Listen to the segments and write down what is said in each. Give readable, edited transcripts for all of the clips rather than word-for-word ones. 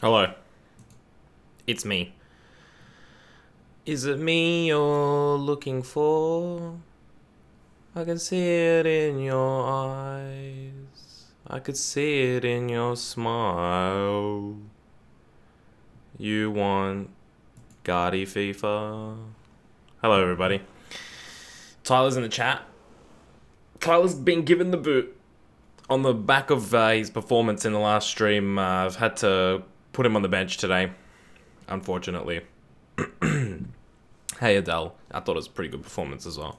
Hello, it's me. Is it me you're looking for? I can see it in your eyes. I could see it in your smile. You want Guardy FIFA? Hello, everybody. Tyler's in the chat. Tyler's been given the boot. On the back of his performance in the last stream, I've had to put him on the bench today, unfortunately. Hey Adele, I thought it was a pretty good performance as well.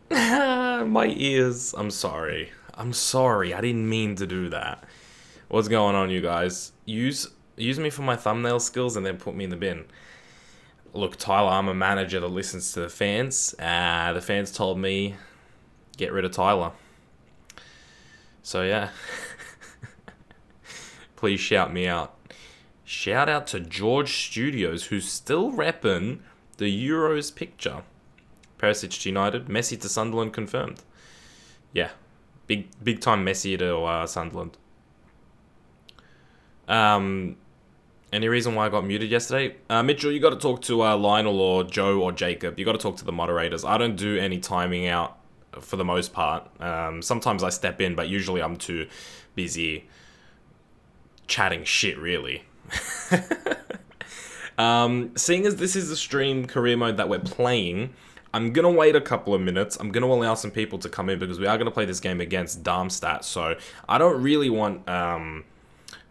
My ears. I'm sorry. I didn't mean to do that. What's going on, you guys? Use me for my thumbnail skills and then put me in the bin. Look, Tyler, I'm a manager that listens to the fans. The fans told me get rid of Tyler. So yeah. Please shout me out. Shout out to George Studios, who's still repping the Euros picture. Perisic to United, Messi to Sunderland confirmed. Yeah, big time Messi to Sunderland. Any reason why I got muted yesterday? Mitchell, you got to talk to Lionel or Joe or Jacob. You got to talk to the moderators. I don't do any timing out for the most part. Sometimes I step in, but usually I'm too busy chatting shit, really. Seeing as this is the stream career mode that we're playing, I'm gonna wait a couple of minutes. I'm gonna allow some people to come in because we are gonna play this game against Darmstadt, so I don't really want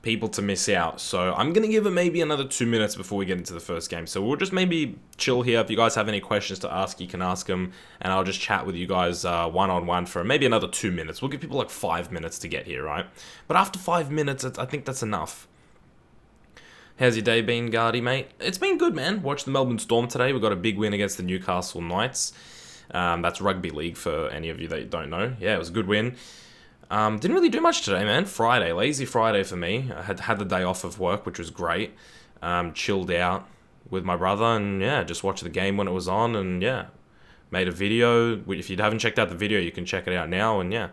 people to miss out. So I'm gonna give it maybe another 2 minutes before we get into the first game. So we'll just maybe chill here. If you guys have any questions to ask, you can ask them, and I'll just chat with you guys one-on-one for maybe another 2 minutes. We'll give people like 5 minutes to get here, right? But after 5 minutes, I think that's enough. How's your day been, Guardy, mate? It's been good, man. Watched the Melbourne Storm today. We got a big win against the Newcastle Knights. That's rugby league for any of you that don't know. Yeah, it was a good win. Didn't really do much today, man. Friday, lazy Friday for me. I had the day off of work, which was great. Chilled out with my brother and yeah, just watched the game when it was on and yeah, made a video. If you haven't checked out the video, you can check it out now and yeah.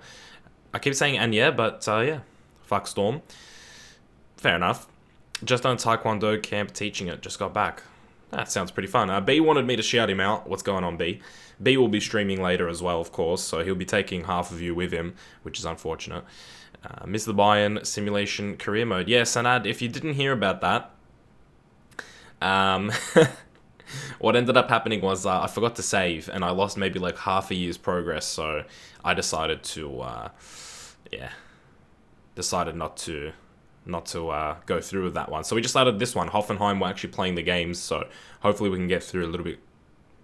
I keep saying and yeah, but yeah, fuck Storm. Fair enough. Just on Taekwondo camp teaching it. Just got back. That sounds pretty fun. B wanted me to shout him out. What's going on, B? B will be streaming later as well, of course, so he'll be taking half of you with him, which is unfortunate. Miss the Bayern simulation career mode. Yeah, Sanad, if you didn't hear about that, what ended up happening was I forgot to save, and I lost maybe like half a year's progress, so I decided to, decided not to go through with that one. So we just started this one. Hoffenheim were actually playing the games, so hopefully we can get through a little bit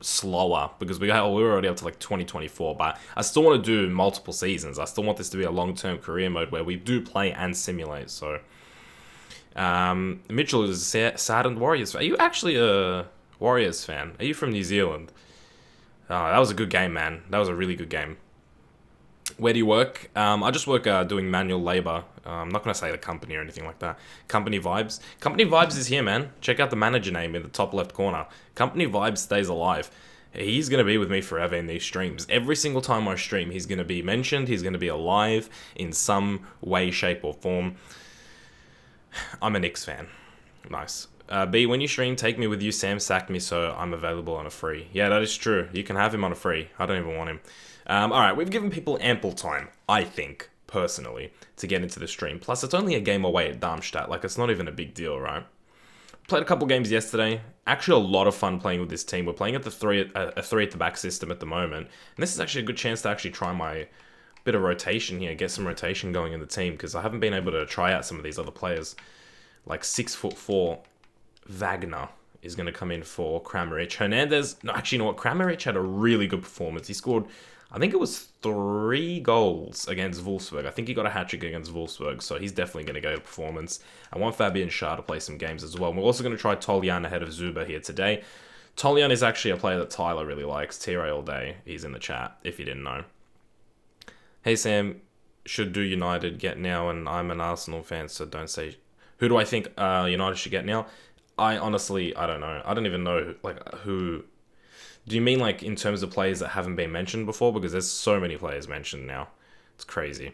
slower because we were already up to like 2024, but I still want to do multiple seasons. I still want this to be a long-term career mode where we do play and simulate. So Mitchell is saddened Warriors. Are you actually a Warriors fan? Are you from New Zealand? That was a good game, man. That was a really good game. Where do you work? I just work doing manual labor. I'm not going to say the company or anything like that. Company Vibes. Company Vibes is here, man. Check out the manager name in the top left corner. Company Vibes stays alive. He's going to be with me forever in these streams. Every single time I stream, he's going to be mentioned. He's going to be alive in some way, shape, or form. I'm a Knicks fan. Nice. B, when you stream, take me with you. Sam sacked me, so I'm available on a free. Yeah, that is true. You can have him on a free. I don't even want him. Alright, we've given people ample time, I think, personally, to get into the stream. Plus, it's only a game away at Darmstadt. Like, it's not even a big deal, right? Played a couple games yesterday. Actually, a lot of fun playing with this team. We're playing at a three at the back system at the moment. And this is actually a good chance to actually try my bit of rotation here. Get some rotation going in the team. Because I haven't been able to try out some of these other players. Like 6'4" Wagner is going to come in for Kramaric. Hernandez, no, actually, you know what? Kramaric had a really good performance. He scored, I think it was 3 goals against Wolfsburg. I think he got a hat-trick against Wolfsburg, so he's definitely going to get a performance. I want Fabian Schär to play some games as well. We're also going to try Toljan ahead of Zuba here today. Toljan is actually a player that Tyler really likes. T-Ray all day. He's in the chat, if you didn't know. Hey, Sam, should do United get now, and I'm an Arsenal fan, so don't say... Who do I think United should get now? I don't know. I don't even know, like, who... Do you mean, like, in terms of players that haven't been mentioned before? Because there's so many players mentioned now. It's crazy.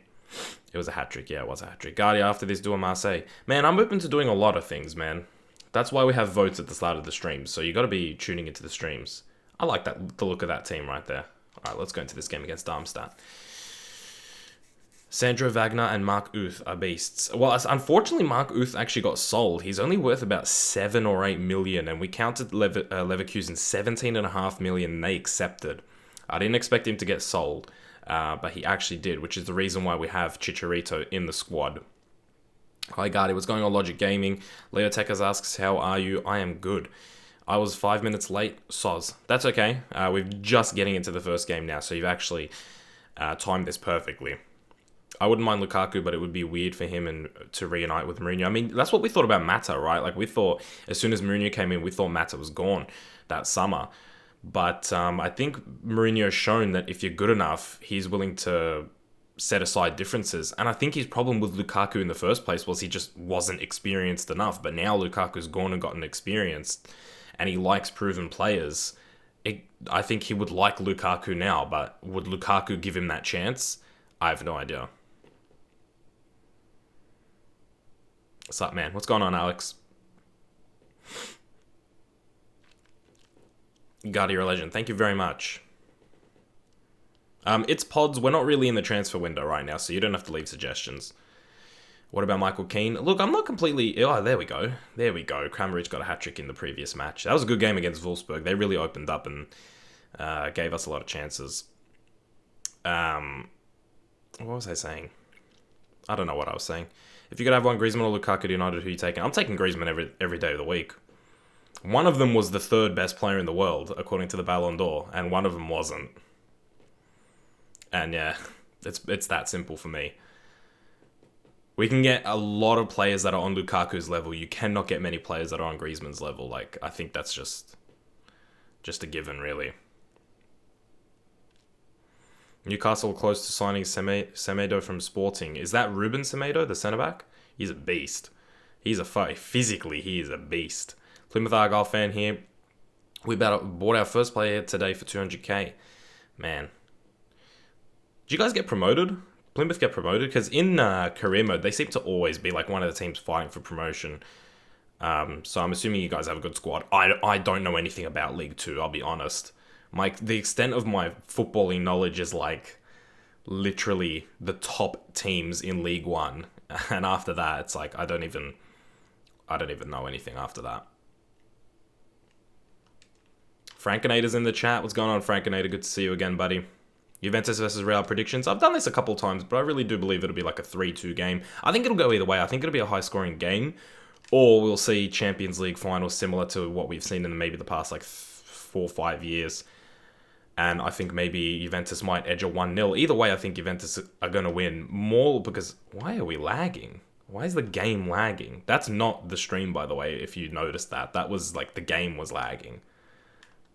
It was a hat-trick. Yeah, it was a hat-trick. Guardia, after this, do a Marseille. Man, I'm open to doing a lot of things, man. That's why we have votes at the start of the streams, so you got to be tuning into the streams. I like the look of that team right there. All right, let's go into this game against Darmstadt. Sandro Wagner and Mark Uth are beasts. Well, unfortunately, Mark Uth actually got sold. He's only worth about 7 or 8 million, and we counted Leverkusen 17.5 million, and they accepted. I didn't expect him to get sold, but he actually did, which is the reason why we have Chicharito in the squad. Hi, Gardy. What's going on, Logic Gaming? Leo Tekers asks, how are you? I am good. I was 5 minutes late. Soz. That's okay. We're just getting into the first game now, so you've actually timed this perfectly. I wouldn't mind Lukaku, but it would be weird for him and to reunite with Mourinho. I mean, that's what we thought about Mata, right? Like, we thought, as soon as Mourinho came in, we thought Mata was gone that summer. But I think Mourinho has shown that if you're good enough, he's willing to set aside differences. And I think his problem with Lukaku in the first place was he just wasn't experienced enough. But now Lukaku's gone and gotten experienced, and he likes proven players. I think he would like Lukaku now, but would Lukaku give him that chance? I have no idea. What's up, man? What's going on, Alex? God, you're a legend. Thank you very much. It's pods. We're not really in the transfer window right now, so you don't have to leave suggestions. What about Michael Keane? Look, I'm not completely... Oh, there we go. There we go. Kramaric got a hat-trick in the previous match. That was a good game against Wolfsburg. They really opened up and gave us a lot of chances. What was I saying? I don't know what I was saying. If you could have one, Griezmann or Lukaku to United, who are you taking? I'm taking Griezmann every day of the week. One of them was the third best player in the world, according to the Ballon d'Or, and one of them wasn't. And yeah, it's that simple for me. We can get a lot of players that are on Lukaku's level. You cannot get many players that are on Griezmann's level. Like, I think that's just a given, really. Newcastle close to signing Semedo from Sporting. Is that Ruben Semedo, the centre-back? He's a beast. He's a fight. Physically, he is a beast. Plymouth Argyle fan here. We bought our first player today for 200k. Man. Did you guys get promoted? Plymouth get promoted? Because in career mode, they seem to always be like one of the teams fighting for promotion. So I'm assuming you guys have a good squad. I don't know anything about League 2, I'll be honest. The extent of my footballing knowledge is like literally the top teams in League 1. And after that, it's like I don't even know anything after that. Frankenator's in the chat. What's going on, Frankenator? Good to see you again, buddy. Juventus versus Real predictions. I've done this a couple times, but I really do believe it'll be like a 3-2 game. I think it'll go either way. I think it'll be a high-scoring game, or we'll see Champions League finals similar to what we've seen in maybe the past like 4 or 5 years. And I think maybe Juventus might edge a 1-0. Either way, I think Juventus are going to win more because... Why are we lagging? Why is the game lagging? That's not the stream, by the way, if you noticed that. That was like the game was lagging.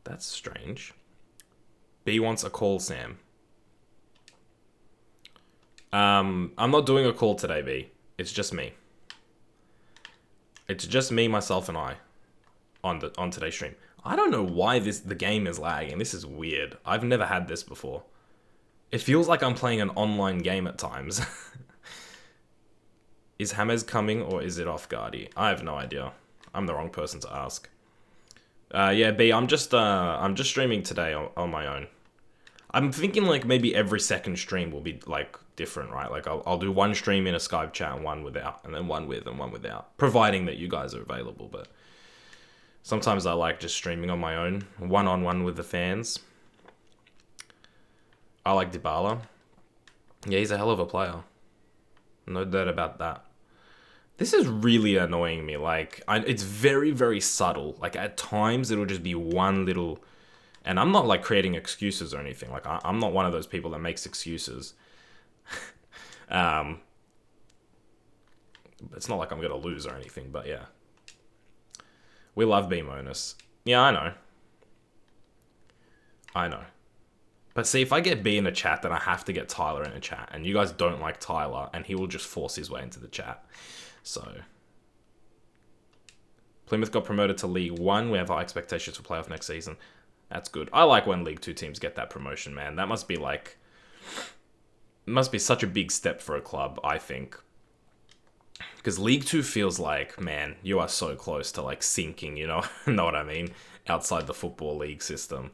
That's strange. B wants a call, Sam. I'm not doing a call today, B. It's just me. It's just me, myself, and I on today's stream. I don't know why the game is lagging. This is weird. I've never had this before. It feels like I'm playing an online game at times. Is James coming or is it off Guardy? I have no idea. I'm the wrong person to ask. Yeah, B, I'm just streaming today on my own. I'm thinking like maybe every second stream will be like different, right? Like I'll do one stream in a Skype chat and one without, and then one with and one without, providing that you guys are available. But sometimes I like just streaming on my own, one-on-one with the fans. I like Dybala. Yeah, he's a hell of a player. No doubt about that. This is really annoying me. Like, it's very, very subtle. Like, at times, it'll just be one little... And I'm not, like, creating excuses or anything. Like, I'm not one of those people that makes excuses. It's not like I'm going to lose or anything, but yeah. We love B-Monus. Yeah, I know. I know. But see, if I get B in a chat, then I have to get Tyler in a chat. And you guys don't like Tyler, and he will just force his way into the chat. So, Plymouth got promoted to League 1. We have high expectations for playoff next season. That's good. I like when League 2 teams get that promotion, man. That must be like must be such a big step for a club, I think. Because League 2 feels like, man, you are so close to like sinking, you know? Know what I mean? Outside the Football League system.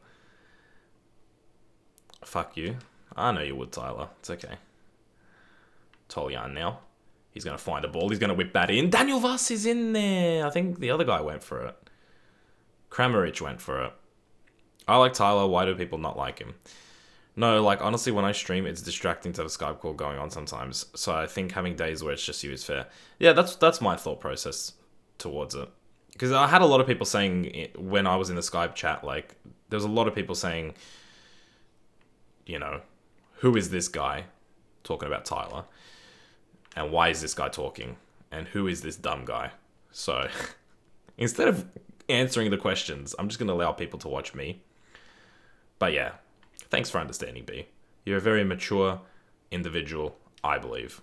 Fuck you. I know you would, Tyler. It's okay. Toljan now. He's going to find a ball. He's going to whip that in. Daniel Voss is in there. I think the other guy went for it. Kramaric went for it. I like Tyler. Why do people not like him? No, like, honestly, when I stream, it's distracting to have a Skype call going on sometimes. So I think having days where it's just you is fair. Yeah, that's my thought process towards it. Because I had a lot of people saying, when I was in the Skype chat, like, there was a lot of people saying, you know, who is this guy talking about Tyler? And why is this guy talking? And who is this dumb guy? So, instead of answering the questions, I'm just going to allow people to watch me. But yeah. Thanks for understanding, B. You're a very mature individual, I believe.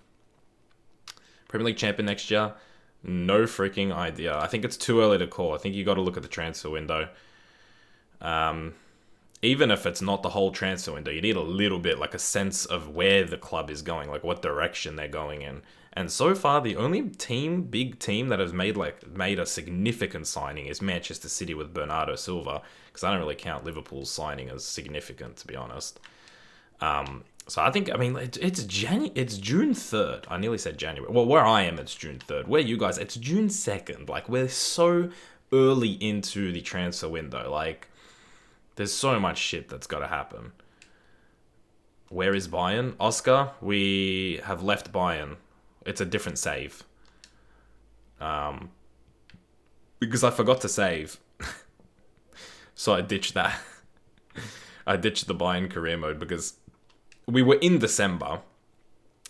Premier League champion next year? No freaking idea. I think it's too early to call. I think you got to look at the transfer window. Even if it's not the whole transfer window, you need a little bit, like a sense of where the club is going, like what direction they're going in. And so far, the only big team that has made a significant signing is Manchester City with Bernardo Silva, because I don't really count Liverpool's signing as significant, to be honest. So I think, it's June 3rd. I nearly said January. Well, where I am, it's June 3rd. Where you guys, it's June 2nd. Like, we're so early into the transfer window. Like, there's so much shit that's got to happen. Where is Bayern? Oscar, we have left Bayern. It's a different save. Because I forgot to save. So I ditched that. I ditched the Bayern career mode because we were in December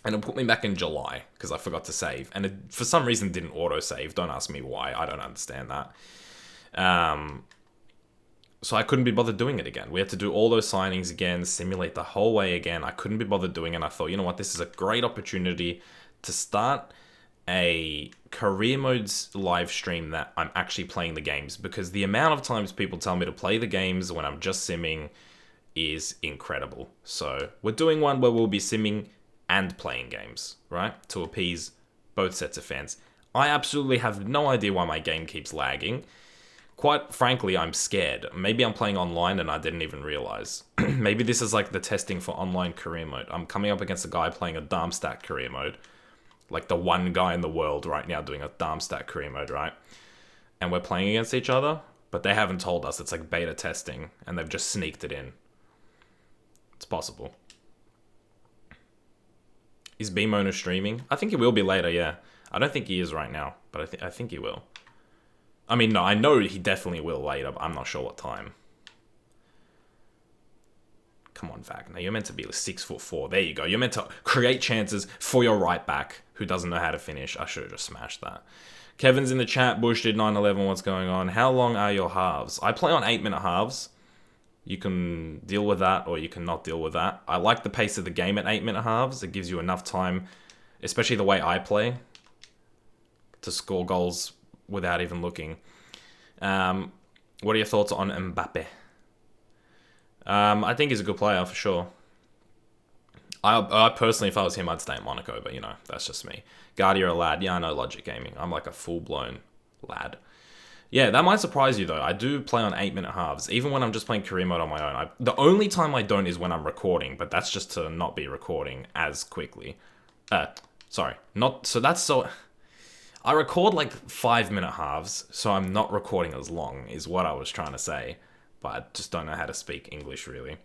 and it put me back in July because I forgot to save. And it, for some reason, didn't auto-save. Don't ask me why. I don't understand that. So I couldn't be bothered doing it again. We had to do all those signings again, simulate the whole way again. I couldn't be bothered doing it. And I thought, you know what? This is a great opportunity to start a career modes live stream that I'm actually playing the games, because the amount of times people tell me to play the games when I'm just simming is incredible. So we're doing one where we'll be simming and playing games, right? To appease both sets of fans. I absolutely have no idea why my game keeps lagging. Quite frankly, I'm scared. Maybe I'm playing online and I didn't even realize. Maybe this is like the testing for online career mode. I'm coming up against a guy playing a Darmstadt career mode. Like the one guy in the world right now doing a Darmstadt career mode, right? And we're playing against each other, but they haven't told us. It's like beta testing, and they've just sneaked it in. It's possible. Is B-Mono streaming? I think he will be later, yeah. I don't think he is right now, but I think he will. I mean, no, I know he definitely will later, but I'm not sure what time. Come on, Wagner. You're meant to be 6'4". There you go. You're meant to create chances for your right back who doesn't know how to finish. I should have just smashed that. Kevin's in the chat. Bush did 9/11. What's going on? How long are your halves? I play on 8-minute halves. You can deal with that or you can not deal with that. I like the pace of the game at 8-minute halves. It gives you enough time, especially the way I play, to score goals without even looking. What are your thoughts on Mbappe? I think he's a good player for sure. I personally, if I was him, I'd stay at Monaco, but you know, that's just me. Guardia a lad. Yeah, I know Logic Gaming. I'm like a full-blown lad. Yeah, that might surprise you though. I do play on 8-minute halves, even when I'm just playing career mode on my own. The only time I don't is when I'm recording, but that's just to not be recording as quickly. Sorry. I record like 5-minute halves, so I'm not recording as long, is what I was trying to say. But I just don't know how to speak English, really.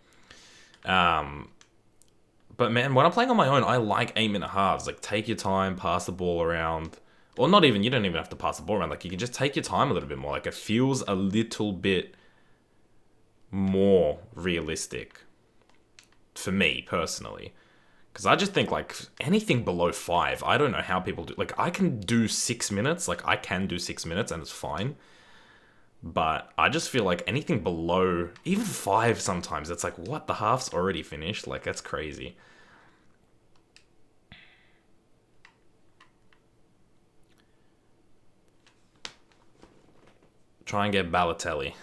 But man, when I'm playing on my own, I like 8-minute halves. Like, take your time, pass the ball around. Or not even, you don't even have to pass the ball around. Like, you can just take your time a little bit more. Like, it feels a little bit more realistic. For me, personally. Because I just think, like, anything below 5, I don't know how people do. Like, I can do 6 minutes. Like, I can do 6 minutes and it's fine. But I just feel like anything below, even 5 sometimes, it's like, what? The half's already finished? Like, that's crazy. Try and get Balotelli.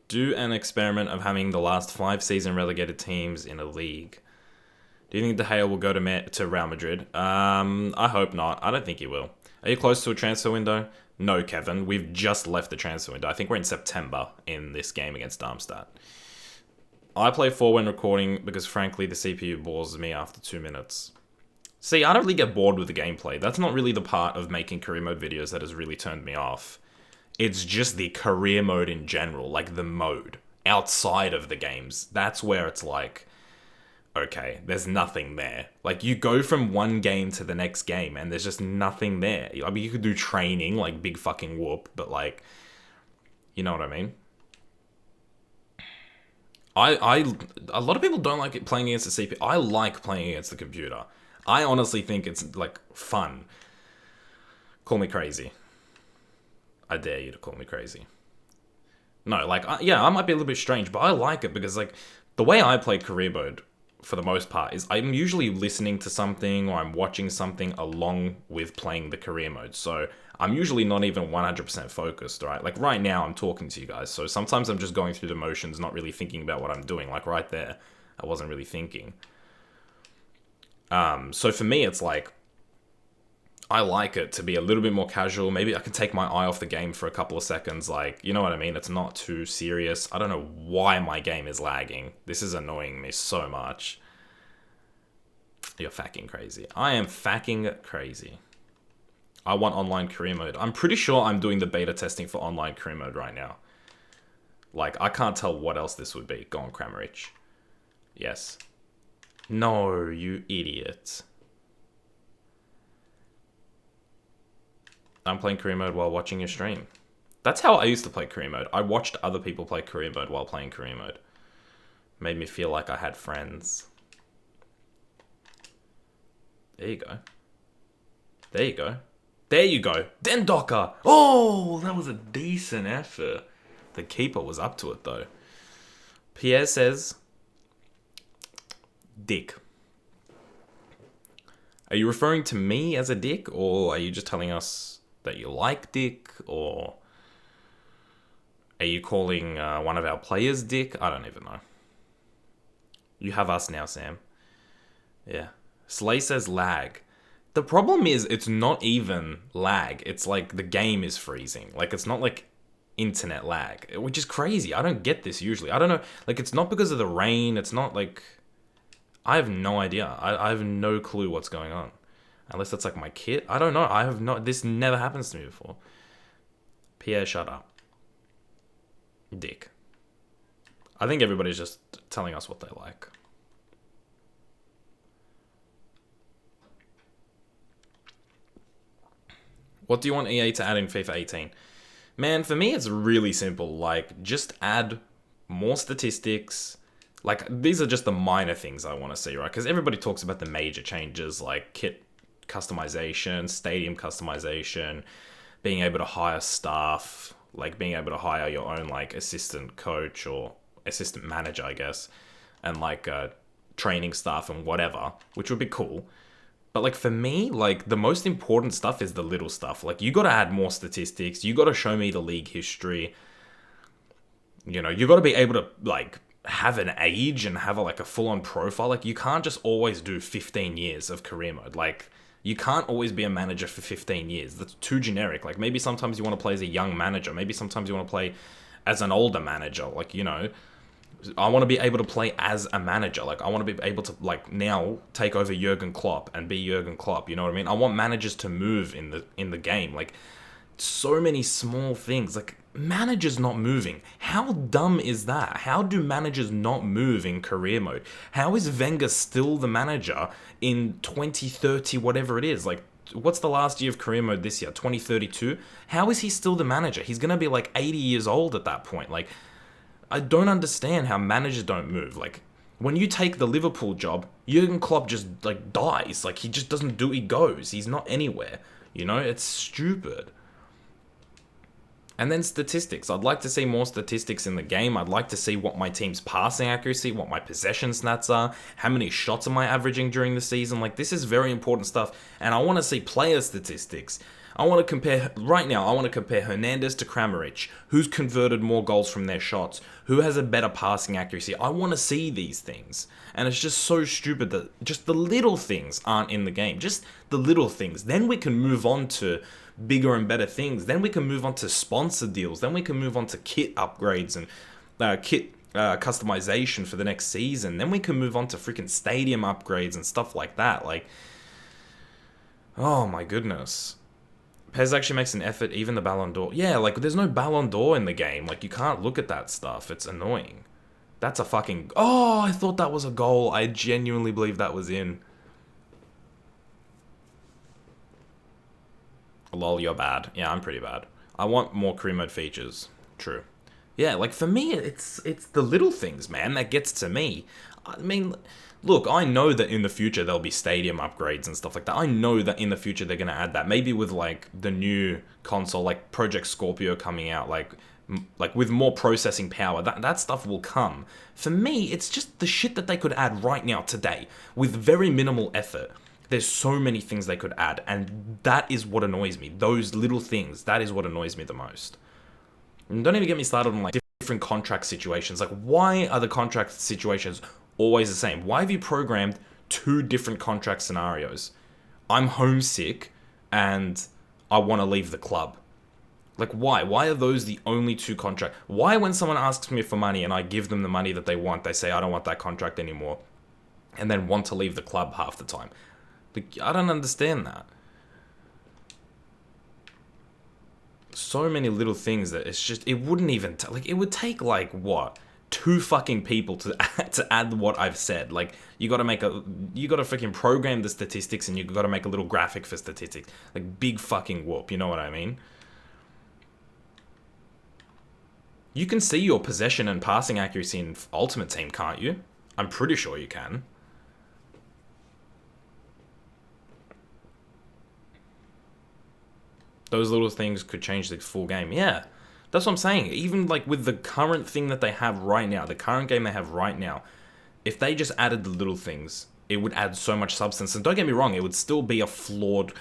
Do an experiment of having the last 5 season relegated teams in a league. Do you think De Gea will go to Real Madrid? I hope not. I don't think he will. Are you close to a transfer window? No, Kevin. We've just left the transfer window. I think we're in September in this game against Darmstadt. I play 4 when recording because, frankly, the CPU bores me after 2 minutes. See, I don't really get bored with the gameplay. That's not really the part of making career mode videos that has really turned me off. It's just the career mode in general, like the mode outside of the games. That's where it's like, okay, there's nothing there. Like, you go from one game to the next game and there's just nothing there. I mean, you could do training, like big fucking whoop, but like, you know what I mean? A lot of people don't like it playing against the CPU. I like playing against the computer. I honestly think it's like fun. Call me crazy. I dare you to call me crazy. No, like, yeah, I might be a little bit strange, but I like it because, like, the way I play career mode, for the most part, is I'm usually listening to something or I'm watching something along with playing the career mode. So I'm usually not even 100% focused, right? Like, right now, I'm talking to you guys. So sometimes I'm just going through the motions, not really thinking about what I'm doing. Like, right there, I wasn't really thinking. So for me, it's like, I like it to be a little bit more casual. Maybe I can take my eye off the game for a couple of seconds. Like, you know what I mean? It's not too serious. I don't know why my game is lagging. This is annoying me so much. You're fucking crazy. I am fucking crazy. I want online career mode. I'm pretty sure I'm doing the beta testing for online career mode right now. Like, I can't tell what else this would be. Go on, Kramerich. Yes. No, you idiot. I'm playing career mode while watching your stream. That's how I used to play career mode. I watched other people play career mode while playing career mode. Made me feel like I had friends. There you go. There you go. There you go. Den Docker. Oh, that was a decent effort. The keeper was up to it, though. Pierre says, dick. Are you referring to me as a dick, or are you just telling us that you like dick, or are you calling one of our players dick? I don't even know. You have us now, Sam. Yeah. Slay says lag. The problem is it's not even lag. It's like the game is freezing. Like, it's not like internet lag, which is crazy. I don't get this usually. I don't know. Like, it's not because of the rain. It's not like... I have no idea. I have no clue what's going on. Unless that's like my kit. I don't know. I have no... This never happens to me before. Pierre, shut up. Dick. I think everybody's just telling us what they like. What do you want EA to add in FIFA 18? Man, for me, it's really simple. Like, just add more statistics. Like, these are just the minor things I want to see, right? Because everybody talks about the major changes, like kit customization, stadium customization, being able to hire staff, like being able to hire your own, like, assistant coach or assistant manager, I guess, and, like, training staff and whatever, which would be cool. But, like, for me, like, the most important stuff is the little stuff. Like, you gotta add more statistics. You gotta show me the league history. You know, you gotta be able to, like, have an age and have, like, a full-on profile. Like, you can't just always do 15 years of career mode. Like, you can't always be a manager for 15 years. That's too generic. Like, maybe sometimes you want to play as a young manager. Maybe sometimes you want to play as an older manager. Like, you know... I want to be able to play as a manager. Like, I want to be able to, like, now take over Jurgen Klopp and be Jurgen Klopp. You know what I mean? I want managers to move in the game. Like, so many small things. Like, managers not moving. How dumb is that? How do managers not move in career mode? How is Wenger still the manager in 2030, whatever it is? Like, what's the last year of career mode this year? 2032? How is he still the manager? He's going to be, like, 80 years old at that point. Like, I don't understand how managers don't move. Like, when you take the Liverpool job, Jurgen Klopp just, like, dies. Like, he just doesn't do... He goes. He's not anywhere. You know? It's stupid. And then statistics. I'd like to see more statistics in the game. I'd like to see what my team's passing accuracy, what my possession stats are, how many shots am I averaging during the season. Like, this is very important stuff. And I want to see player statistics. I want to compare, right now, I want to compare Hernandez to Kramaric. Who's converted more goals from their shots? Who has a better passing accuracy? I want to see these things. And it's just so stupid that just the little things aren't in the game. Just the little things. Then we can move on to bigger and better things. Then we can move on to sponsor deals. Then we can move on to kit upgrades and kit customization for the next season. Then we can move on to freaking stadium upgrades and stuff like that. Like, oh my goodness. Pez actually makes an effort, even the Ballon d'Or. Yeah, like, there's no Ballon d'Or in the game. Like, you can't look at that stuff. It's annoying. That's a fucking... Oh, I thought that was a goal. I genuinely believe that was in. Lol, you're bad. Yeah, I'm pretty bad. I want more career mode features. True. Yeah, like, for me, it's the little things, man, that gets to me. I mean, look, I know that in the future there'll be stadium upgrades and stuff like that. I know that in the future they're going to add that. Maybe with, like, the new console, like Project Scorpio coming out, like with more processing power, that stuff will come. For me, it's just the shit that they could add right now, today, with very minimal effort. There's so many things they could add, and that is what annoys me. Those little things, that is what annoys me the most. And don't even get me started on, like, different contract situations. Like, why are the contract situations always the same? Why have you programmed 2 different contract scenarios? I'm homesick, and I want to leave the club. Like, why? Why are those the only 2 contracts? Why, when someone asks me for money and I give them the money that they want, they say, I don't want that contract anymore, and then want to leave the club half the time? Like, I don't understand that. So many little things that it's just, it wouldn't even, like, it would take, like, what? 2 fucking people to add what I've said. Like, you gotta freaking program the statistics, and you gotta make a little graphic for statistics. Like, big fucking whoop, you know what I mean? You can see your possession and passing accuracy in Ultimate Team, can't you? I'm pretty sure you can. Those little things could change the full game. Yeah, that's what I'm saying. Even, like, with the current thing that they have right now, the current game they have right now, if they just added the little things, it would add so much substance. And don't get me wrong, it would still be a flawed...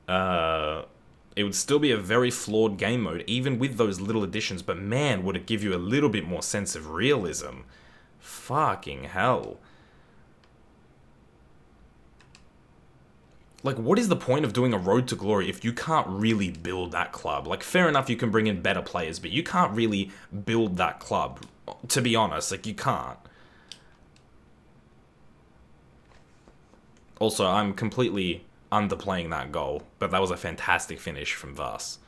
it would still be a very flawed game mode, even with those little additions. But man, would it give you a little bit more sense of realism. Fucking hell. Like, what is the point of doing a Road to Glory if you can't really build that club? Like, fair enough, you can bring in better players, but you can't really build that club. To be honest, like, you can't. Also, I'm completely underplaying that goal, but that was a fantastic finish from Vas.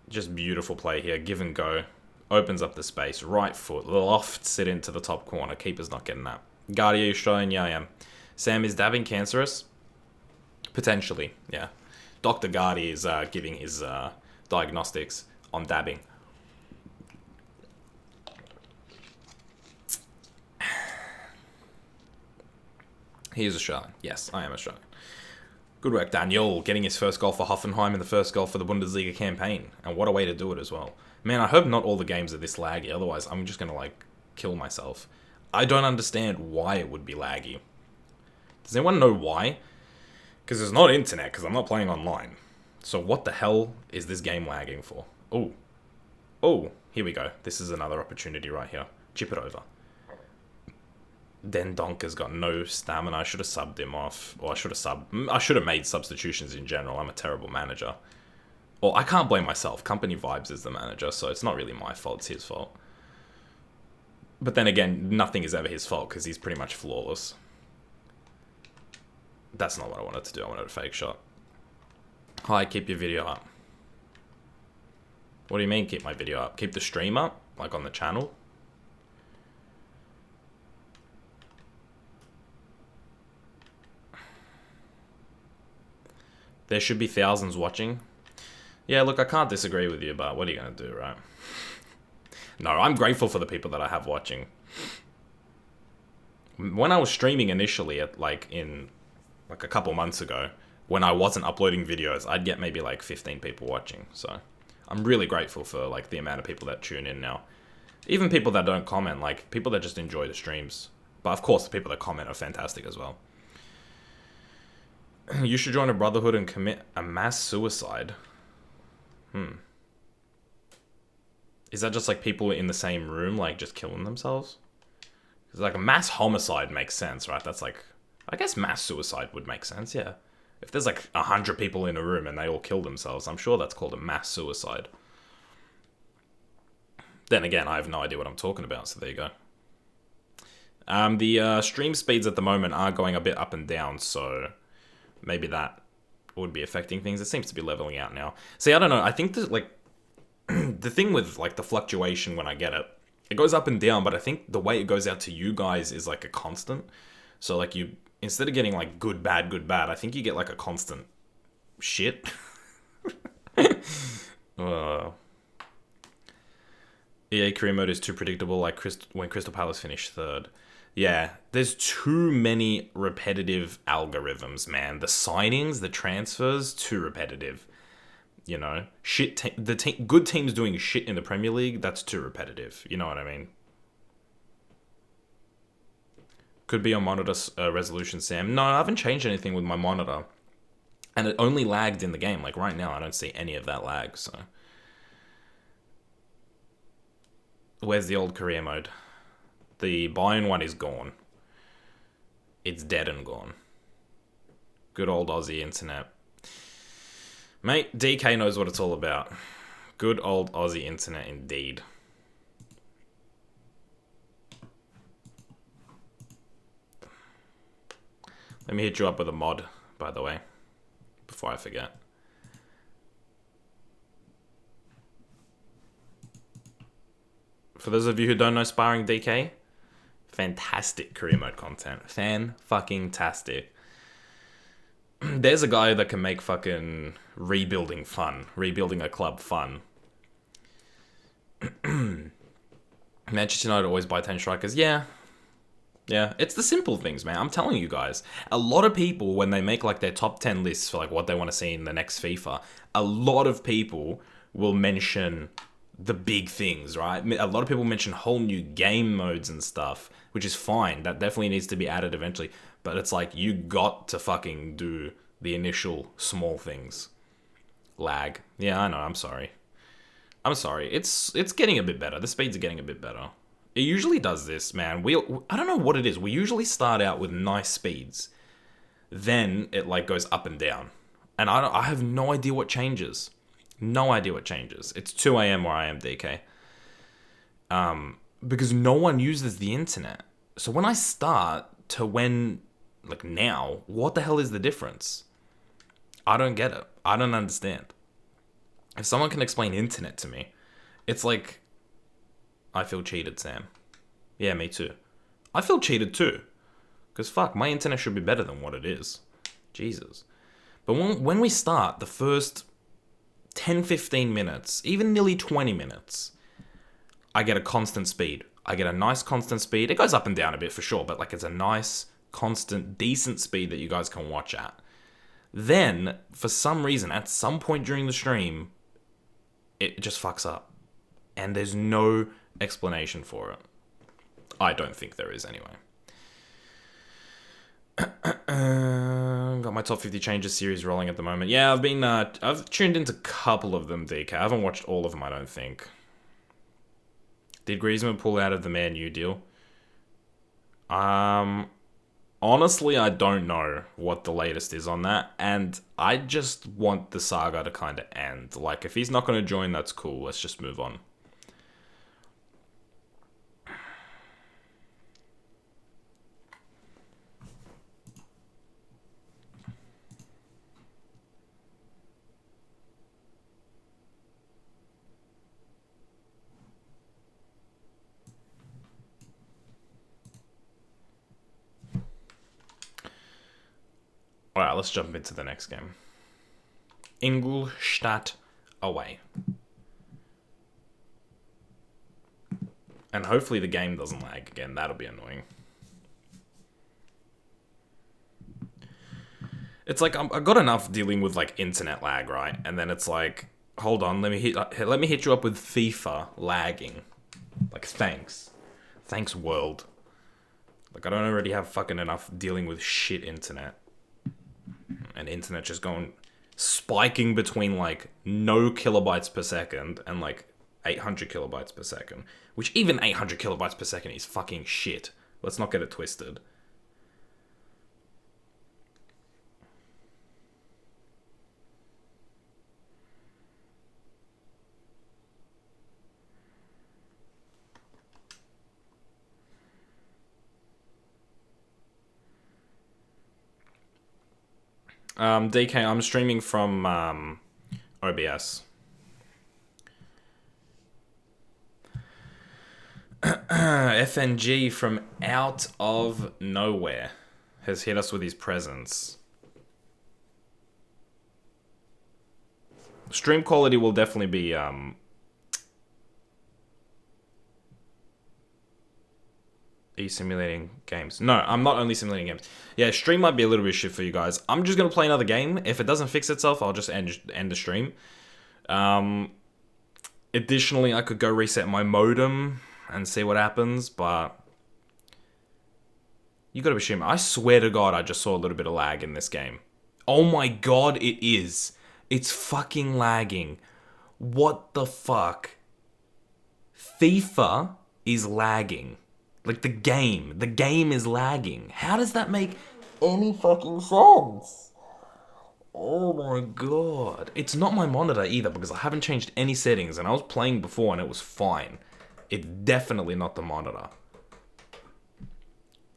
Just beautiful play here, give and go. Opens up the space, right foot, lofts it into the top corner. Keeper's not getting that. Guardia, you showing? Yeah, I am. Sam, is dabbing cancerous? Potentially, yeah. Dr. Gardy is giving his diagnostics on dabbing. He is Australian. Yes, I am Australian. Good work, Daniel, getting his first goal for Hoffenheim and the first goal for the Bundesliga campaign. And what a way to do it as well. Man, I hope not all the games are this laggy, otherwise I'm just going to, like, kill myself. I don't understand why it would be laggy. Does anyone know why? Because there's not internet, because I'm not playing online. So what the hell is this game lagging for? Oh. Oh, here we go. This is another opportunity right here. Chip it over. Den Donker's got no stamina. I should have subbed him off. Or I should have made substitutions in general. I'm a terrible manager. Well, I can't blame myself. Company Vibes is the manager, so it's not really my fault. It's his fault. But then again, nothing is ever his fault, because he's pretty much flawless. That's not what I wanted to do. I wanted a fake shot. Hi, keep your video up. What do you mean, keep my video up? Keep the stream up? Like on the channel? There should be thousands watching. Yeah, look, I can't disagree with you, but what are you going to do, right? No, I'm grateful for the people that I have watching. When I was streaming initially, at like a couple months ago, when I wasn't uploading videos, I'd get maybe like 15 people watching. So I'm really grateful for like the amount of people that tune in now. Even people that don't comment, like people that just enjoy the streams. But of course, the people that comment are fantastic as well. You should join a brotherhood and commit a mass suicide. Is that just like people in the same room, like just killing themselves? Because like a mass homicide makes sense, right? That's like, I guess mass suicide would make sense, yeah. If there's like 100 people in a room and they all kill themselves, I'm sure that's called a mass suicide. Then again, I have no idea what I'm talking about, so there you go. The stream speeds at the moment are going a bit up and down, so maybe that would be affecting things. It seems to be leveling out now. See, I don't know. I think that, like, the thing with, like, the fluctuation when I get it, it goes up and down, but I think the way it goes out to you guys is, like, a constant. So, like, you, instead of getting, like, good, bad, I think you get, like, a constant shit. EA career mode is too predictable, like when Crystal Palace finished third. Yeah, there's too many repetitive algorithms, man. The signings, the transfers, too repetitive. You know, good teams doing shit in the Premier League, that's too repetitive. You know what I mean? Could be on monitor resolution, Sam. No, I haven't changed anything with my monitor. And it only lagged in the game. Like right now, I don't see any of that lag, so. Where's the old career mode? The Bayern one is gone. It's dead and gone. Good old Aussie internet. Mate, DK knows what it's all about. Good old Aussie internet indeed. Let me hit you up with a mod, by the way, before I forget. For those of you who don't know Sparring DK, fantastic career mode content. Fan-fucking-tastic. There's a guy that can make fucking rebuilding fun. Rebuilding a club fun. Manchester United always buy 10 strikers. Yeah. Yeah, it's the simple things, man. I'm telling you guys. A lot of people, when they make like their top 10 lists for like what they want to see in the next FIFA, a lot of people will mention the big things, right? A lot of people mention whole new game modes and stuff, which is fine. That definitely needs to be added eventually. But it's like, you got to fucking do the initial small things. Lag. Yeah, I know, I'm sorry. I'm sorry. It's getting a bit better. The speeds are getting a bit better. It usually does this, man. I don't know what it is. We usually start out with nice speeds. Then it like goes up and down. And I have no idea what changes. No idea what changes. It's 2 a.m. where I am, DK. Because no one uses the internet. So when I start to when, like now, what the hell is the difference? I don't get it. I don't understand. If someone can explain internet to me, it's like, I feel cheated, Sam. Yeah, me too. I feel cheated too. Because fuck, my internet should be better than what it is. Jesus. But when we start, the first 10, 15 minutes, even nearly 20 minutes, I get a constant speed. I get a nice constant speed. It goes up and down a bit for sure, but like it's a nice, constant, decent speed that you guys can watch at. Then, for some reason, at some point during the stream, it just fucks up. And there's no explanation for it. I don't think there is anyway. Got my top 50 changes series rolling at the moment. Yeah, I've tuned into a couple of them, DK. I haven't watched all of them, I don't think. Did Griezmann pull out of the Man U deal? Honestly, I don't know what the latest is on that, and I just want the saga to kind of end. Like, if he's not going to join, that's cool. Let's just move on. Alright, let's jump into the next game. Ingolstadt away. And hopefully the game doesn't lag again. That'll be annoying. It's like I got enough dealing with like internet lag, right? And then it's like, hold on, let me hit you up with FIFA lagging. Like, thanks world. Like, I don't already have fucking enough dealing with shit internet. And internet just going spiking between like no kilobytes per second and like 800 kilobytes per second. Which even 800 kilobytes per second is fucking shit. Let's not get it twisted. DK, I'm streaming from OBS. FNG from out of nowhere has hit us with his presence. Stream quality will definitely be Are you simulating games? No, I'm not only simulating games. Yeah, stream might be a little bit shit for you guys. I'm just going to play another game. If it doesn't fix itself, I'll just end the stream. Additionally, I could go reset my modem and see what happens, but you got to be shitting me. I swear to God, I just saw a little bit of lag in this game. Oh my God, it is. It's fucking lagging. What the fuck? FIFA is lagging. Like, the game is lagging. How does that make any fucking sense? Oh my God. It's not my monitor either, because I haven't changed any settings, and I was playing before and it was fine. It's definitely not the monitor.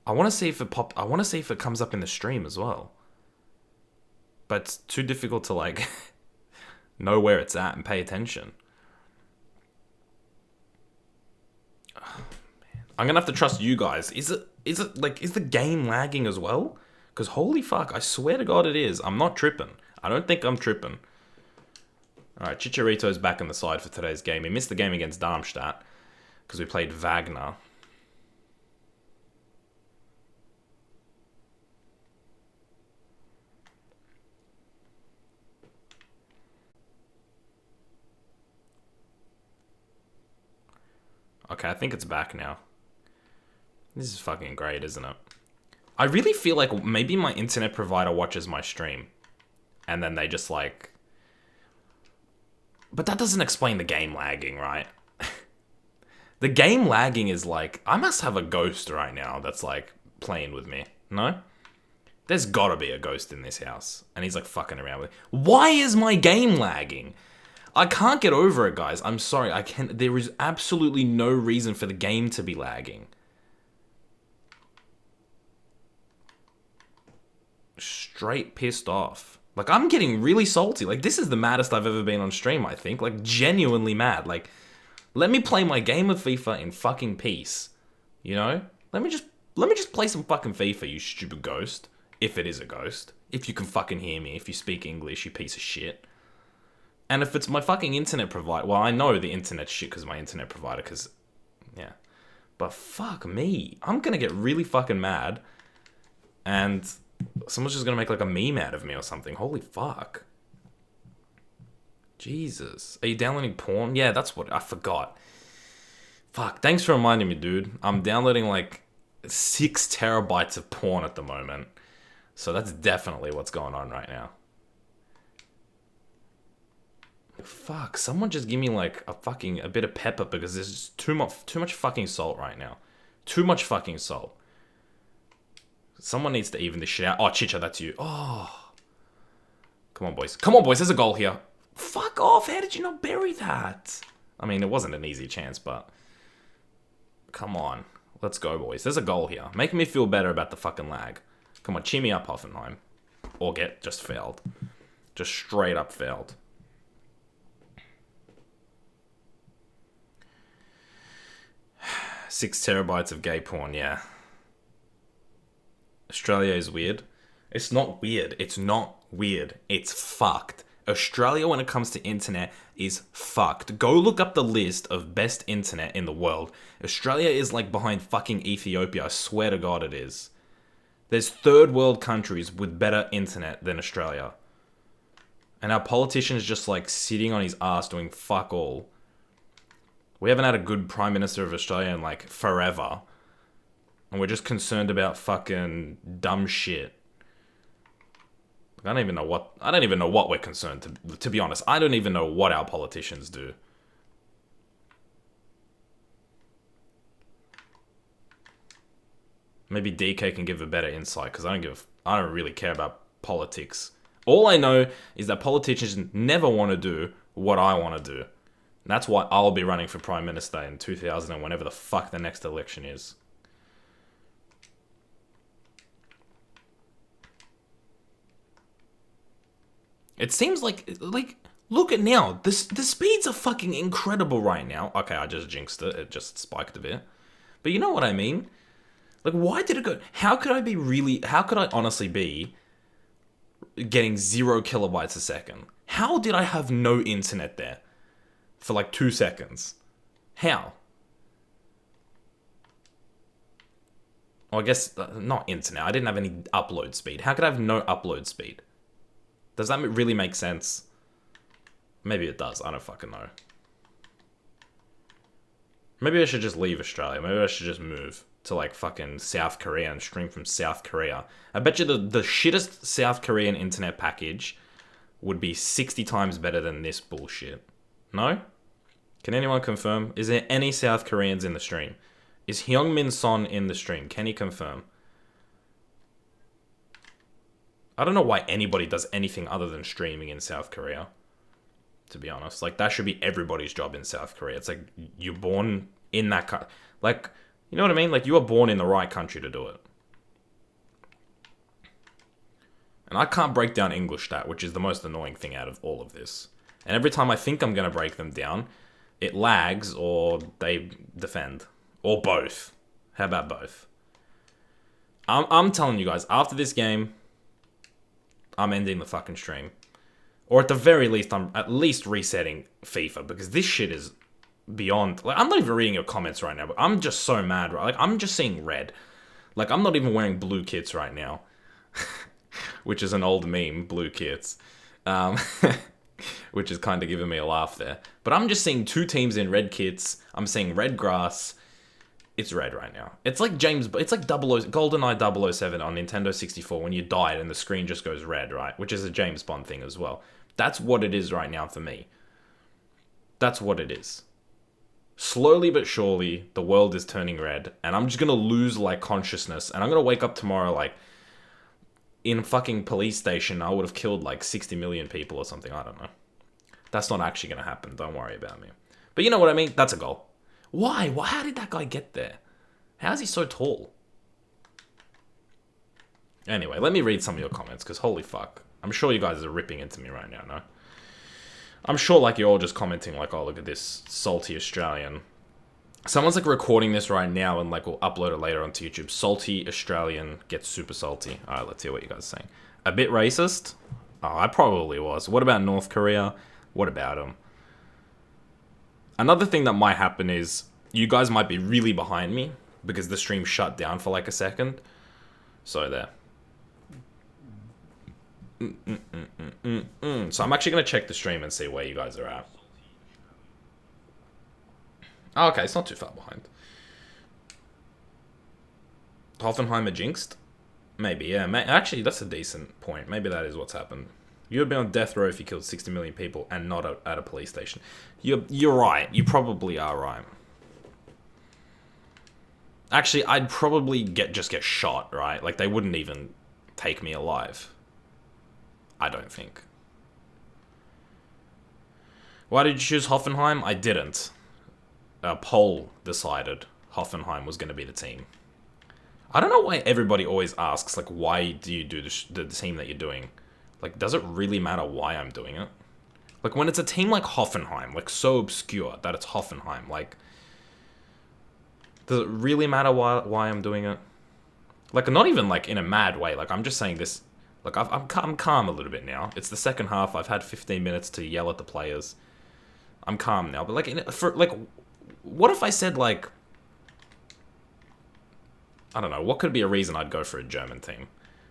I want to see if it comes up in the stream as well. But it's too difficult to, like, know where it's at and pay attention. I'm gonna have to trust you guys. Is the game lagging as well? Because holy fuck, I swear to God it is. I'm not tripping. I don't think I'm tripping. Alright, Chicharito's back on the side for today's game. He missed the game against Darmstadt because we played Wagner. Okay, I think it's back now. This is fucking great, isn't it? I really feel like maybe my internet provider watches my stream. And then they just like... But that doesn't explain the game lagging, right? The game lagging is like... I must have a ghost right now that's like playing with me. No? There's gotta be a ghost in this house. And he's like fucking around with me. Why is my game lagging? I can't get over it, guys. I'm sorry. There is absolutely no reason for the game to be lagging. Straight pissed off. Like, I'm getting really salty. Like, this is the maddest I've ever been on stream, I think. Like, genuinely mad. Like, let me play my game of FIFA in fucking peace. You know? Let me just play some fucking FIFA, you stupid ghost. If it is a ghost. If you can fucking hear me. If you speak English, you piece of shit. And if it's my fucking internet provider... Well, I know the internet's shit because my internet provider, because... Yeah. But fuck me. I'm gonna get really fucking mad. And... someone's just gonna make like a meme out of me or something. Holy fuck. Jesus. Are you downloading porn? Yeah, that's what... I forgot. Fuck, thanks for reminding me, dude. I'm downloading like 6 terabytes of porn at the moment. So that's definitely what's going on right now. Fuck, someone just give me like a bit of pepper because there's just too much fucking salt right now. Too much fucking salt. Someone needs to even this shit out. Oh, Chicha, that's you. Oh. Come on, boys. Come on, boys. There's a goal here. Fuck off. How did you not bury that? I mean, it wasn't an easy chance, but... Come on. Let's go, boys. There's a goal here. Making me feel better about the fucking lag. Come on, cheer me up, Hoffenheim. Or get just failed. Just straight up failed. Six terabytes of gay porn, yeah. Australia is weird. It's not weird. It's not weird. It's fucked. Australia, when it comes to internet, is fucked. Go look up the list of best internet in the world. Australia is like behind fucking Ethiopia. I swear to God it is. There's third world countries with better internet than Australia. And our politician's just like sitting on his ass doing fuck all. We haven't had a good Prime Minister of Australia in like forever. And we're just concerned about fucking dumb shit. I don't even know what we're concerned to be honest. I don't even know what our politicians do. Maybe DK can give a better insight because I don't really care about politics. All I know is that politicians never want to do what I want to do. And that's why I'll be running for Prime Minister in 2000 and whenever the fuck the next election is. It seems like look at now. The speeds are fucking incredible right now. Okay, I just jinxed it. It just spiked a bit. But you know what I mean? Like, why did it go? How could I honestly be getting 0 kilobytes a second? How did I have no internet there for like 2 seconds? How? Oh, I guess not internet. I didn't have any upload speed. How could I have no upload speed? Does that really make sense? Maybe it does. I don't fucking know. Maybe I should just leave Australia. Maybe I should just move to like fucking South Korea and stream from South Korea. I bet you the shittest South Korean internet package would be 60 times better than this bullshit. No? Can anyone confirm? Is there any South Koreans in the stream? Is Hyungmin Son in the stream? Can he confirm? I don't know why anybody does anything other than streaming in South Korea. To be honest, like that should be everybody's job in South Korea. It's like you're born in that country. Like, you know what I mean? Like you were born in the right country to do it. And I can't break down English stat, which is the most annoying thing out of all of this. And every time I think I'm going to break them down, it lags or they defend. Or both. How about both? I'm telling you guys, after this game, I'm ending the fucking stream. Or at the very least, I'm at least resetting FIFA, because this shit is beyond... Like, I'm not even reading your comments right now, but I'm just so mad, right? Like, I'm just seeing red. Like, I'm not even wearing blue kits right now. Which is an old meme, blue kits. Which is kind of giving me a laugh there. But I'm just seeing 2 teams in red kits. I'm seeing red grass. It's red right now. It's like GoldenEye 007 on Nintendo 64 when you died and the screen just goes red, right? Which is a James Bond thing as well. That's what it is right now for me. That's what it is. Slowly but surely, the world is turning red, and I'm just gonna lose, like, consciousness, and I'm gonna wake up tomorrow, like, in a fucking police station, I would have killed, like, 60 million people or something, I don't know. That's not actually gonna happen, don't worry about me. But you know what I mean? That's a goal. Why? How did that guy get there? How is he so tall? Anyway, let me read some of your comments, because holy fuck. I'm sure you guys are ripping into me right now, no? I'm sure, like, you're all just commenting, like, oh, look at this salty Australian. Someone's, like, recording this right now and, like, we'll upload it later onto YouTube. Salty Australian gets super salty. Alright, let's hear what you guys are saying. A bit racist? Oh, I probably was. What about North Korea? What about them? Another thing that might happen is you guys might be really behind me because the stream shut down for, like, a second. So, there. So I'm actually going to check the stream and see where you guys are at. Oh, okay, it's not too far behind. Hoffenheim are jinxed? Maybe, yeah. Actually, that's a decent point. Maybe that is what's happened. You would be on death row if you killed 60 million people and not at a police station. You're right. You probably are right. Actually, I'd probably just get shot, right? Like, they wouldn't even take me alive. I don't think. Why did you choose Hoffenheim? I didn't. A poll decided Hoffenheim was going to be the team. I don't know why everybody always asks, like, why do you do the team that you're doing? Like, does it really matter why I'm doing it? Like, when it's a team like Hoffenheim, like, so obscure that it's Hoffenheim, like, does it really matter why I'm doing it? Like, not even, like, in a mad way. Like, I'm just saying this... Like, I'm calm a little bit now. It's the second half. I've had 15 minutes to yell at the players. I'm calm now. But, like, what if I said, like... I don't know. What could be a reason I'd go for a German team?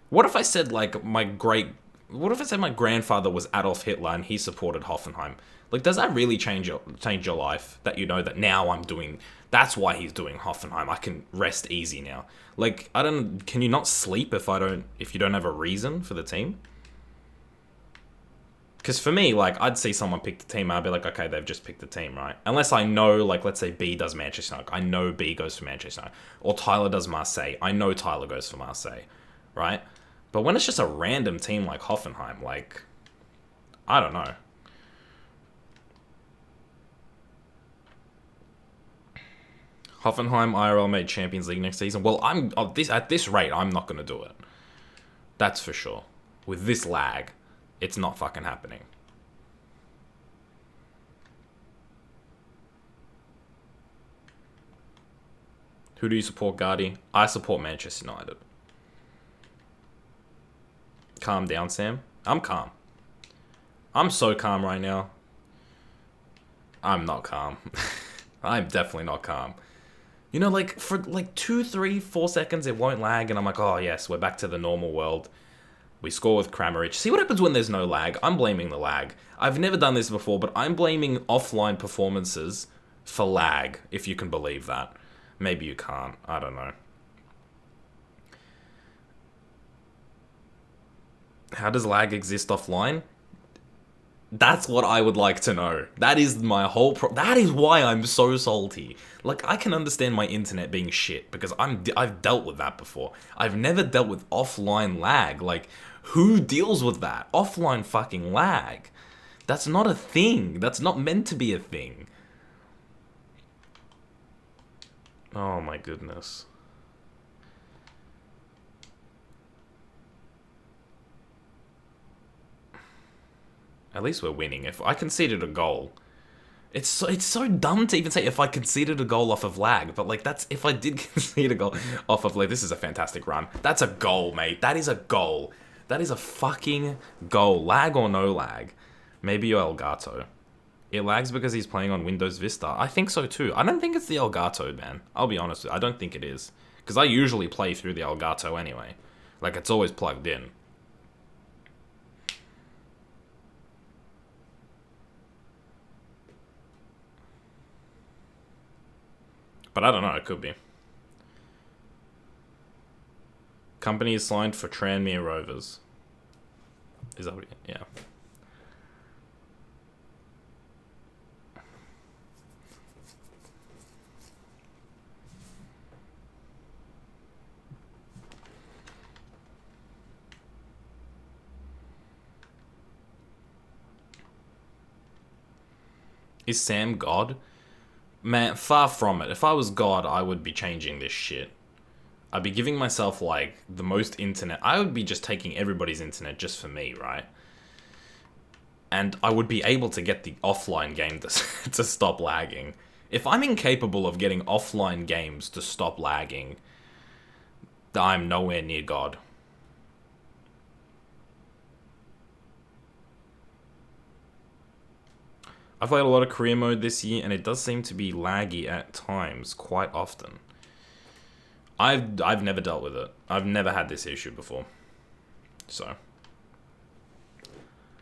What if I said, like, what if I said my grandfather was Adolf Hitler and he supported Hoffenheim? Like, does that really change your life? That you know that now I'm doing... That's why he's doing Hoffenheim. I can rest easy now. Like, can you not sleep if you don't have a reason for the team? Because for me, like, I'd see someone pick the team, I'd be like, okay, they've just picked the team, right? Unless I know, like, let's say B does Manchester United. I know B goes for Manchester United. Or Tyler does Marseille. I know Tyler goes for Marseille, right? But when it's just a random team like Hoffenheim, like, I don't know. Hoffenheim IRL made Champions League next season. Well, at this rate, I'm not going to do it. That's for sure. With this lag, it's not fucking happening. Who do you support, Guardy? I support Manchester United. Calm down, Sam. I'm calm. I'm so calm right now. I'm not calm. I'm definitely not calm. You know, like, for like 2, 3, 4 seconds, it won't lag, and I'm like, oh, yes, we're back to the normal world. We score with Kramaric. See what happens when there's no lag? I'm blaming the lag. I've never done this before, but I'm blaming offline performances for lag, if you can believe that. Maybe you can't. I don't know. How does lag exist offline? That's what I would like to know. That is my whole that is why I'm so salty. Like, I can understand my internet being shit because I've dealt with that before. I've never dealt with offline lag. Like, who deals with that? Offline fucking lag. That's not a thing. That's not meant to be a thing. Oh my goodness. At least we're winning. If I conceded a goal, it's so dumb to even say if I conceded a goal off of lag, but like, that's if I did concede a goal off of like, this is a fantastic run. That's a goal, mate. That is a goal. That is a fucking goal. Lag or no lag. Maybe your Elgato. It lags because he's playing on Windows Vista. I think so too. I don't think it's the Elgato, man. I'll be honest with you. I don't think it is. Because I usually play through the Elgato anyway. Like, it's always plugged in. But I don't know, it could be. Company is signed for Tranmere Rovers. Is that what yeah. Is Sam God? Man, far from it. If I was God, I would be changing this shit. I'd be giving myself, like, the most internet. I would be just taking everybody's internet just for me, right? And I would be able to get the offline game to stop lagging. If I'm incapable of getting offline games to stop lagging, I'm nowhere near God. I've played a lot of career mode this year, and it does seem to be laggy at times, quite often. I've never dealt with it. I've never had this issue before. So,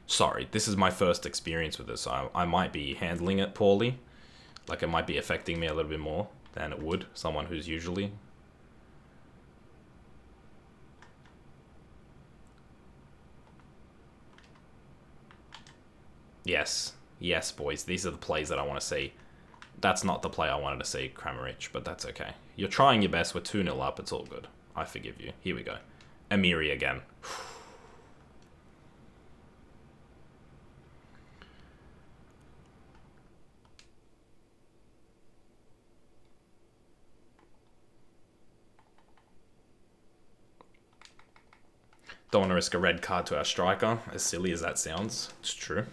sorry, this is my first experience with this, so I might be handling it poorly. Like, it might be affecting me a little bit more than it would someone who's usually... Yes. Yes, boys, these are the plays that I want to see. That's not the play I wanted to see, Kramaric, but that's okay. You're trying your best. We're 2-0 up. It's all good. I forgive you. Here we go. Amiri again. Don't want to risk a red card to our striker, as silly as that sounds. It's true.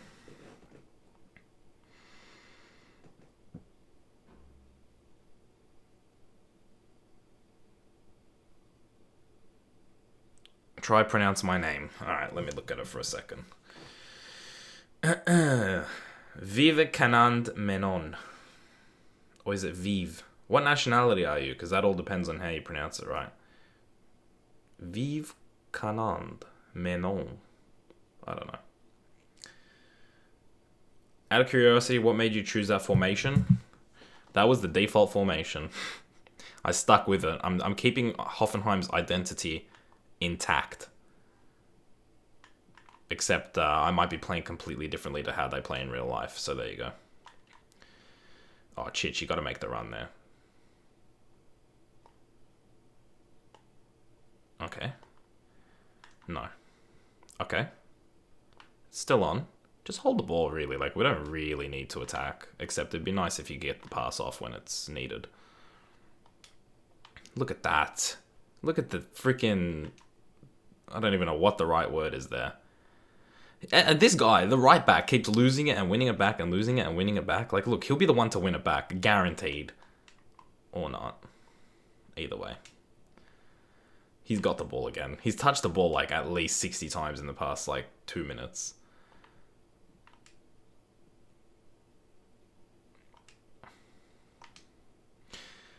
Try pronounce my name. Alright, let me look at it for a second. Vivekanand Menon. Or is it Vive? What nationality are you? Because that all depends on how you pronounce it, right? Vivekanand Menon. I don't know. Out of curiosity, what made you choose that formation? That was the default formation. I stuck with it. I'm keeping Hoffenheim's identity intact. Except I might be playing completely differently to how they play in real life. So there you go. Oh, Chich, you got to make the run there. Okay. No. Okay. Still on. Just hold the ball, really. Like, we don't really need to attack. Except it'd be nice if you get the pass off when it's needed. Look at that. Look at the freaking... I don't even know what the right word is there. And this guy, the right back, keeps losing it and winning it back and losing it and winning it back. Like, look, he'll be the one to win it back. Guaranteed. Or not. Either way. He's got the ball again. He's touched the ball, like, at least 60 times in the past, like, 2 minutes.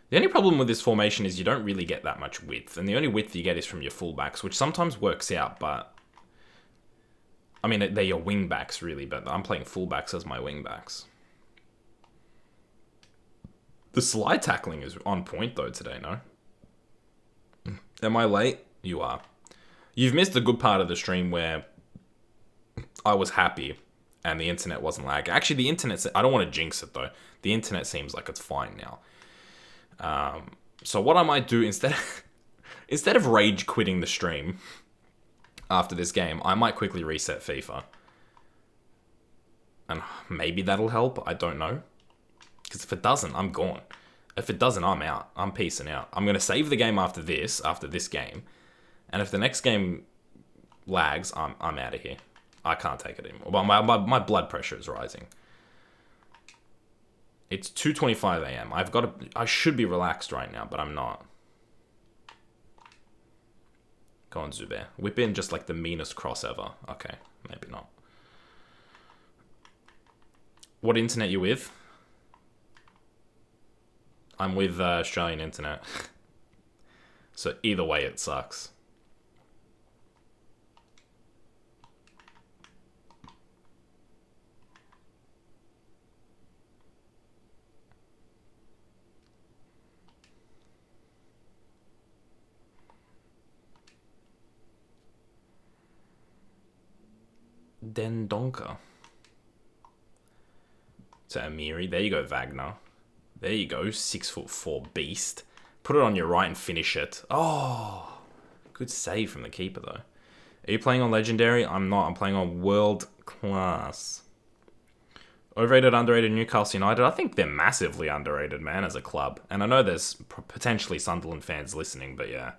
The only problem with this formation is you don't really get that much width. And the only width you get is from your fullbacks, which sometimes works out, but... I mean, they're your wingbacks, really, but I'm playing fullbacks as my wingbacks. The slide tackling is on point, though, today, no? Am I late? You are. You've missed the good part of the stream where I was happy and the internet wasn't lagging. Actually, the internet... I don't want to jinx it, though. The internet seems like it's fine now. So what I might do, instead of rage quitting the stream after this game, I might quickly reset FIFA. And maybe that'll help. I don't know. Because if it doesn't, I'm gone. If it doesn't, I'm out. I'm peacing out. I'm going to save the game after this game. And if the next game lags, I'm out of here. I can't take it anymore. Well, my blood pressure is rising. It's 2:25 a.m. I should be relaxed right now, but I'm not. Go on, Zubair. Whip in just like the meanest cross ever. Okay, maybe not. What internet you with? I'm with Australian internet. So either way, it sucks. Dendonka. To Amiri. There you go, Wagner. There you go, 6'4" beast. Put it on your right and finish it. Oh, good save from the keeper, though. Are you playing on Legendary? I'm not. I'm playing on World Class. Overrated, underrated Newcastle United? I think they're massively underrated, man, as a club. And I know there's potentially Sunderland fans listening, but yeah.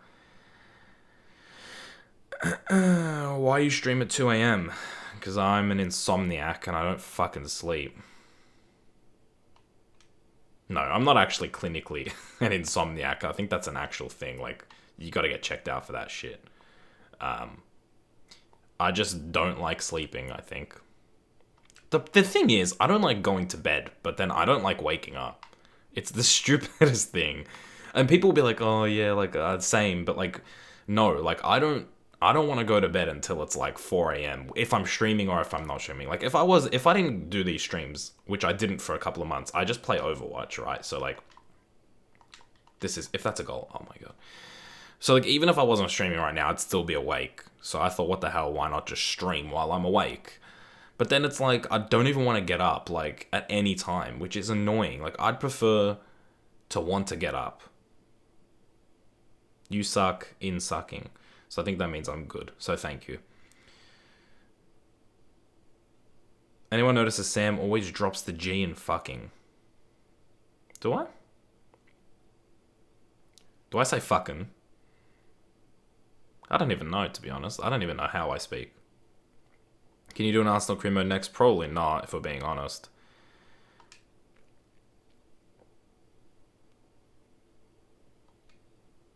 Why you stream at 2 a.m.? Because I'm an insomniac and I don't fucking sleep. No, I'm not actually clinically an insomniac. I think that's an actual thing. Like, you gotta get checked out for that shit. I just don't like sleeping, I think. The thing is, I don't like going to bed, but then I don't like waking up. It's the stupidest thing. And people will be like, oh yeah, like, same. But like, no, like, I don't want to go to bed until it's like 4 a.m. if I'm streaming or if I'm not streaming. Like, if I didn't do these streams, which I didn't for a couple of months, I just play Overwatch, right? So like, if that's a goal, oh my god. So like, even if I wasn't streaming right now, I'd still be awake. So I thought, what the hell, why not just stream while I'm awake? But then it's like, I don't even want to get up, like, at any time, which is annoying. Like, I'd prefer to want to get up. You suck in sucking. So I think that means I'm good. So thank you. Anyone notices Sam always drops the G in fucking? Do I? Do I say fucking? I don't even know, to be honest. I don't even know how I speak. Can you do an Arsenal Cream mode next? Probably not, if we're being honest.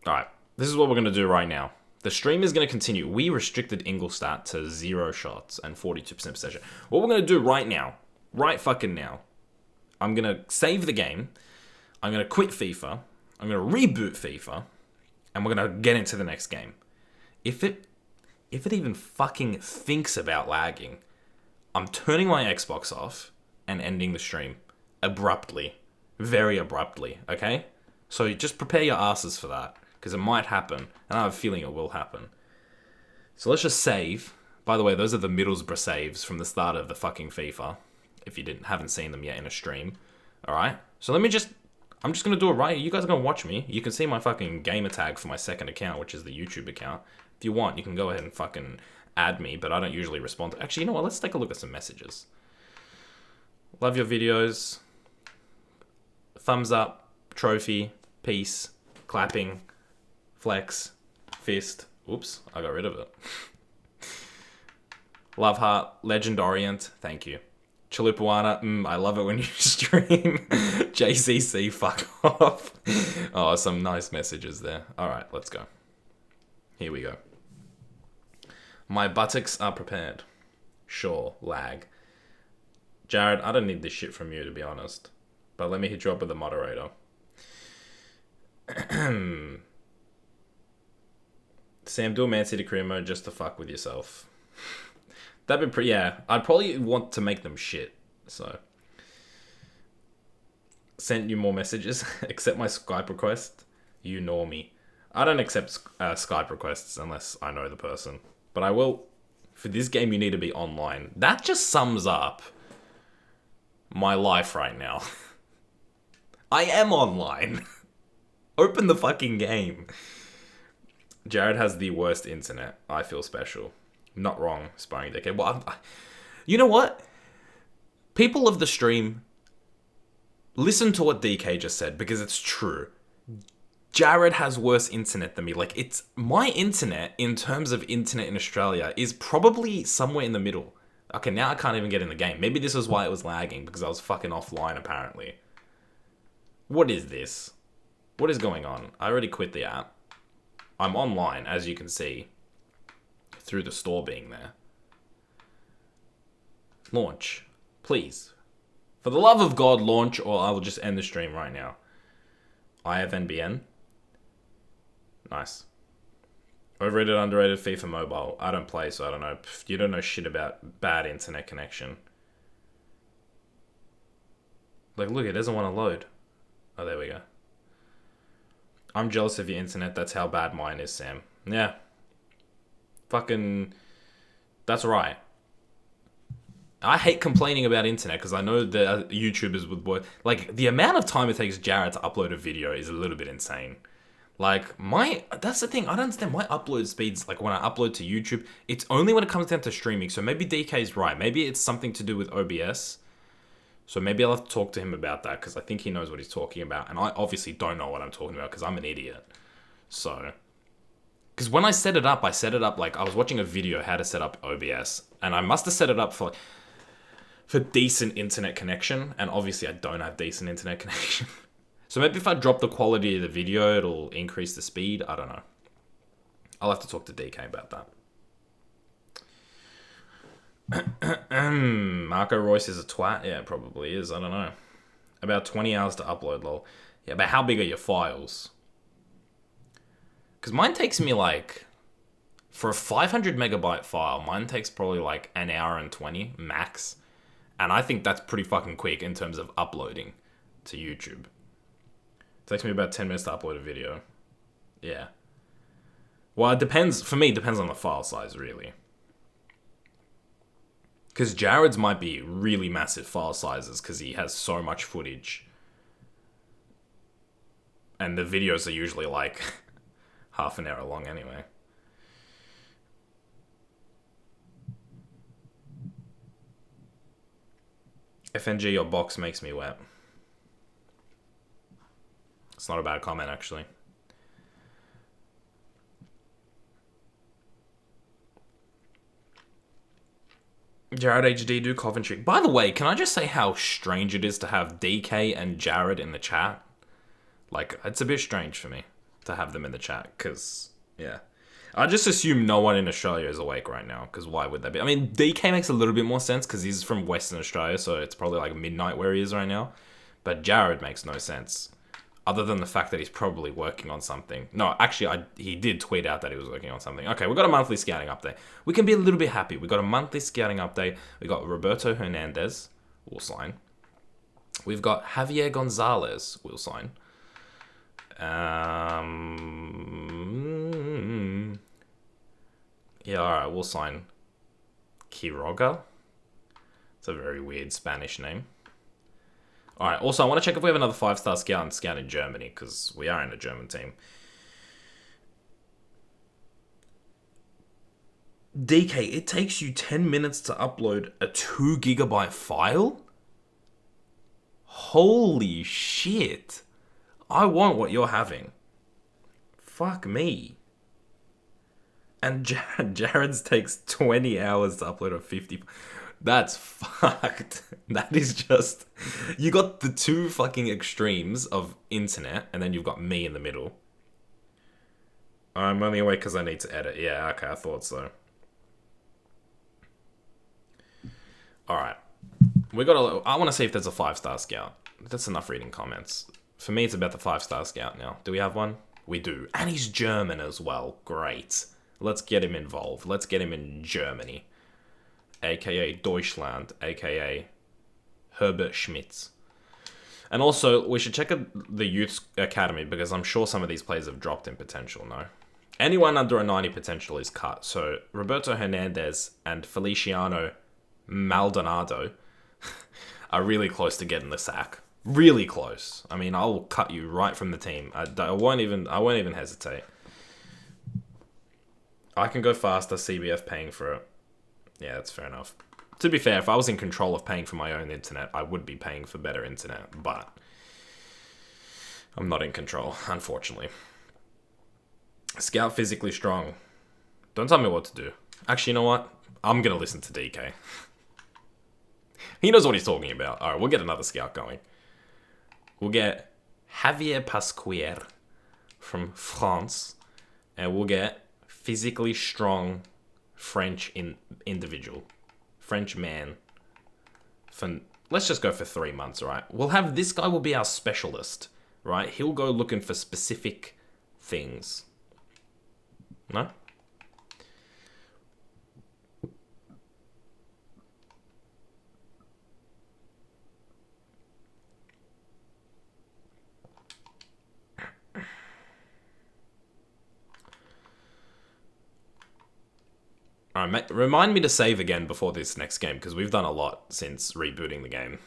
Alright, this is what we're going to do right now. The stream is going to continue. We restricted Ingolstadt to 0 shots and 42% possession. What we're going to do right now, right fucking now, I'm going to save the game. I'm going to quit FIFA. I'm going to reboot FIFA. And we're going to get into the next game. If it even fucking thinks about lagging, I'm turning my Xbox off and ending the stream. Abruptly. Very abruptly, okay? So just prepare your asses for that. Because it might happen. And I have a feeling it will happen. So let's just save. By the way, those are the Middlesbrough saves from the start of the fucking FIFA. If you haven't seen them yet in a stream. Alright? So I'm just gonna do it right. You guys are gonna watch me. You can see my fucking gamer tag for my second account, which is the YouTube account. If you want, you can go ahead and fucking add me, but I don't usually respond to... Actually, you know what? Let's take a look at some messages. Love your videos. Thumbs up. Trophy. Peace. Clapping. Flex. Fist. Oops, I got rid of it. Love heart. Legend Orient. Thank you. Chalipuana. I love it when you stream. JCC. Fuck off. Oh, some nice messages there. Alright, let's go. Here we go. My buttocks are prepared. Sure, lag. Jared, I don't need this shit from you, to be honest. But let me hit you up with a moderator. Sam, do a Man City career mode just to fuck with yourself. That'd be pretty... Yeah, I'd probably want to make them shit, so... Sent you more messages. Accept my Skype request. You know me. I don't accept Skype requests unless I know the person. But I will... For this game, you need to be online. That just sums up my life right now. I am online. Open the fucking game. Jared has the worst internet. I feel special. Not wrong, Sparring Decade. Well, you know what? People of the stream, listen to what DK just said, because it's true. Jared has worse internet than me. Like, it's... My internet, in terms of internet in Australia, is probably somewhere in the middle. Okay, now I can't even get in the game. Maybe this is why it was lagging, because I was fucking offline, apparently. What is this? What is going on? I already quit the app. I'm online, as you can see, through the store being there. Launch. Please. For the love of God, launch, or I will just end the stream right now. I have NBN. Nice. Overrated, underrated, FIFA Mobile. I don't play, so I don't know. You don't know shit about bad internet connection. Like, look, it doesn't want to load. Oh, there we go. I'm jealous of your internet. That's how bad mine is, Sam. Yeah. Fucking... That's right. I hate complaining about internet because I know that YouTubers would work... Like, the amount of time it takes Jared to upload a video is a little bit insane. Like, that's the thing. I don't understand. My upload speeds, like, when I upload to YouTube, it's only when it comes down to streaming. So maybe DK's right. Maybe it's something to do with OBS. So maybe I'll have to talk to him about that because I think he knows what he's talking about. And I obviously don't know what I'm talking about because I'm an idiot. So... Because when I set it up, like, I was watching a video how to set up OBS. And I must have set it up for decent internet connection. And obviously I don't have decent internet connection. So maybe if I drop the quality of the video, it'll increase the speed. I don't know. I'll have to talk to DK about that. Marco Royce is a twat? Yeah, probably is. I don't know. About 20 hours to upload, lol. Yeah, but how big are your files? Because mine takes me like... For a 500 megabyte file, mine takes probably like an hour and 20 max. And I think that's pretty fucking quick in terms of uploading to YouTube. It takes me about 10 minutes to upload a video. Yeah. Well, it depends. For me, it depends on the file size, really. Because Jared's might be really massive file sizes because he has so much footage. And the videos are usually like half an hour long anyway. FNG, your box makes me wet. It's not a bad comment, actually. Jared HD do Coventry. By the way, can I just say how strange it is to have DK and Jared in the chat? Like, it's a bit strange for me to have them in the chat, because, yeah. I just assume no one in Australia is awake right now, because why would they be? I mean, DK makes a little bit more sense, because he's from Western Australia, so it's probably like midnight where he is right now. But Jared makes no sense, other than the fact that he's probably working on something. No, actually, he did tweet out that he was working on something. Okay, we got a monthly scouting update. We can be a little bit happy. We got a monthly scouting update. We got Roberto Hernandez, we'll sign. We've got Javier Gonzalez, we'll sign. Yeah, alright, we'll sign. Quiroga. It's a very weird Spanish name. Alright, also I want to check if we have another 5-star scout and scout in Germany, because we are in a German team. DK, it takes you 10 minutes to upload a 2 GB file? Holy shit. I want what you're having. Fuck me. And Jared's takes 20 hours to upload a 50. That's fucked. That is just... You got the two fucking extremes of internet, and then you've got me in the middle. I'm only awake because I need to edit. Yeah, okay, I thought so. Alright. I want to see if there's a 5-star scout. That's enough reading comments. For me, it's about the 5-star scout now. Do we have one? We do. And he's German as well. Great. Let's get him involved. Let's get him in Germany. AKA Deutschland. AKA Herbert Schmitz. And also, we should check the youth academy because I'm sure some of these players have dropped in potential, no? Anyone under a 90 potential is cut. So, Roberto Hernandez and Feliciano Maldonado are really close to getting the sack. Really close. I mean, I'll cut you right from the team. I won't even hesitate. I can go faster, CBF paying for it. Yeah, that's fair enough. To be fair, if I was in control of paying for my own internet, I would be paying for better internet, but I'm not in control, unfortunately. Scout physically strong. Don't tell me what to do. Actually, you know what? I'm going to listen to DK. He knows what he's talking about. Alright, we'll get another scout going. We'll get Javier Pasquier from France, and we'll get physically strong French individual. French man. Let's just go for 3 months, right? We'll have this guy will be our specialist, right? He'll go looking for specific things. No? Alright, remind me to save again before this next game, because we've done a lot since rebooting the game.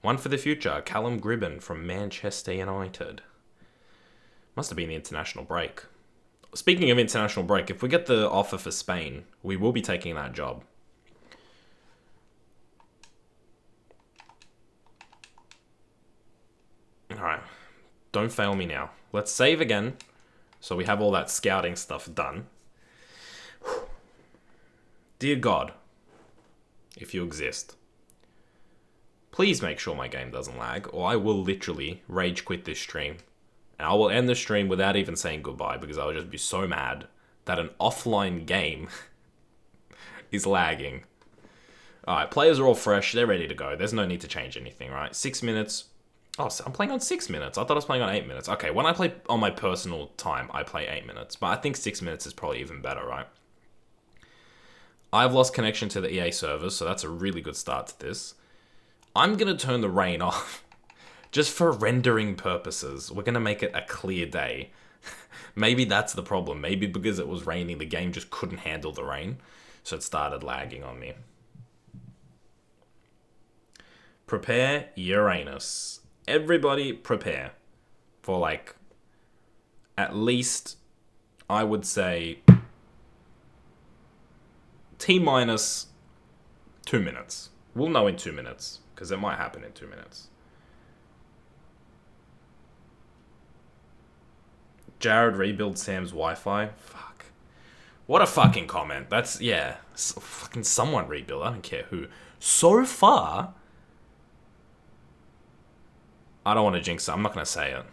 One for the future, Callum Gribben from Manchester United. Must have been the international break. Speaking of international break, if we get the offer for Spain, we will be taking that job. Alright, don't fail me now. Let's save again, so we have all that scouting stuff done. Dear God, if you exist, please make sure my game doesn't lag, or I will literally rage quit this stream. And I will end the stream without even saying goodbye, because I will just be so mad that an offline game is lagging. Alright, players are all fresh, they're ready to go. There's no need to change anything, right? 6 minutes. Oh, so I'm playing on 6 minutes. I thought I was playing on 8 minutes. Okay, when I play on my personal time, I play 8 minutes. But I think 6 minutes is probably even better, right? I've lost connection to the EA servers, so that's a really good start to this. I'm going to turn the rain off. Just for rendering purposes. We're going to make it a clear day. Maybe that's the problem. Maybe because it was raining, the game just couldn't handle the rain. So it started lagging on me. Prepare Uranus. Everybody prepare. For like, at least, I would say... T-minus 2 minutes. We'll know in 2 minutes, because it might happen in 2 minutes. Jared rebuild Sam's Wi-Fi. Fuck. What a fucking comment. That's, yeah. Fucking someone rebuild. I don't care who. So far, I don't want to jinx it. I'm not going to say it.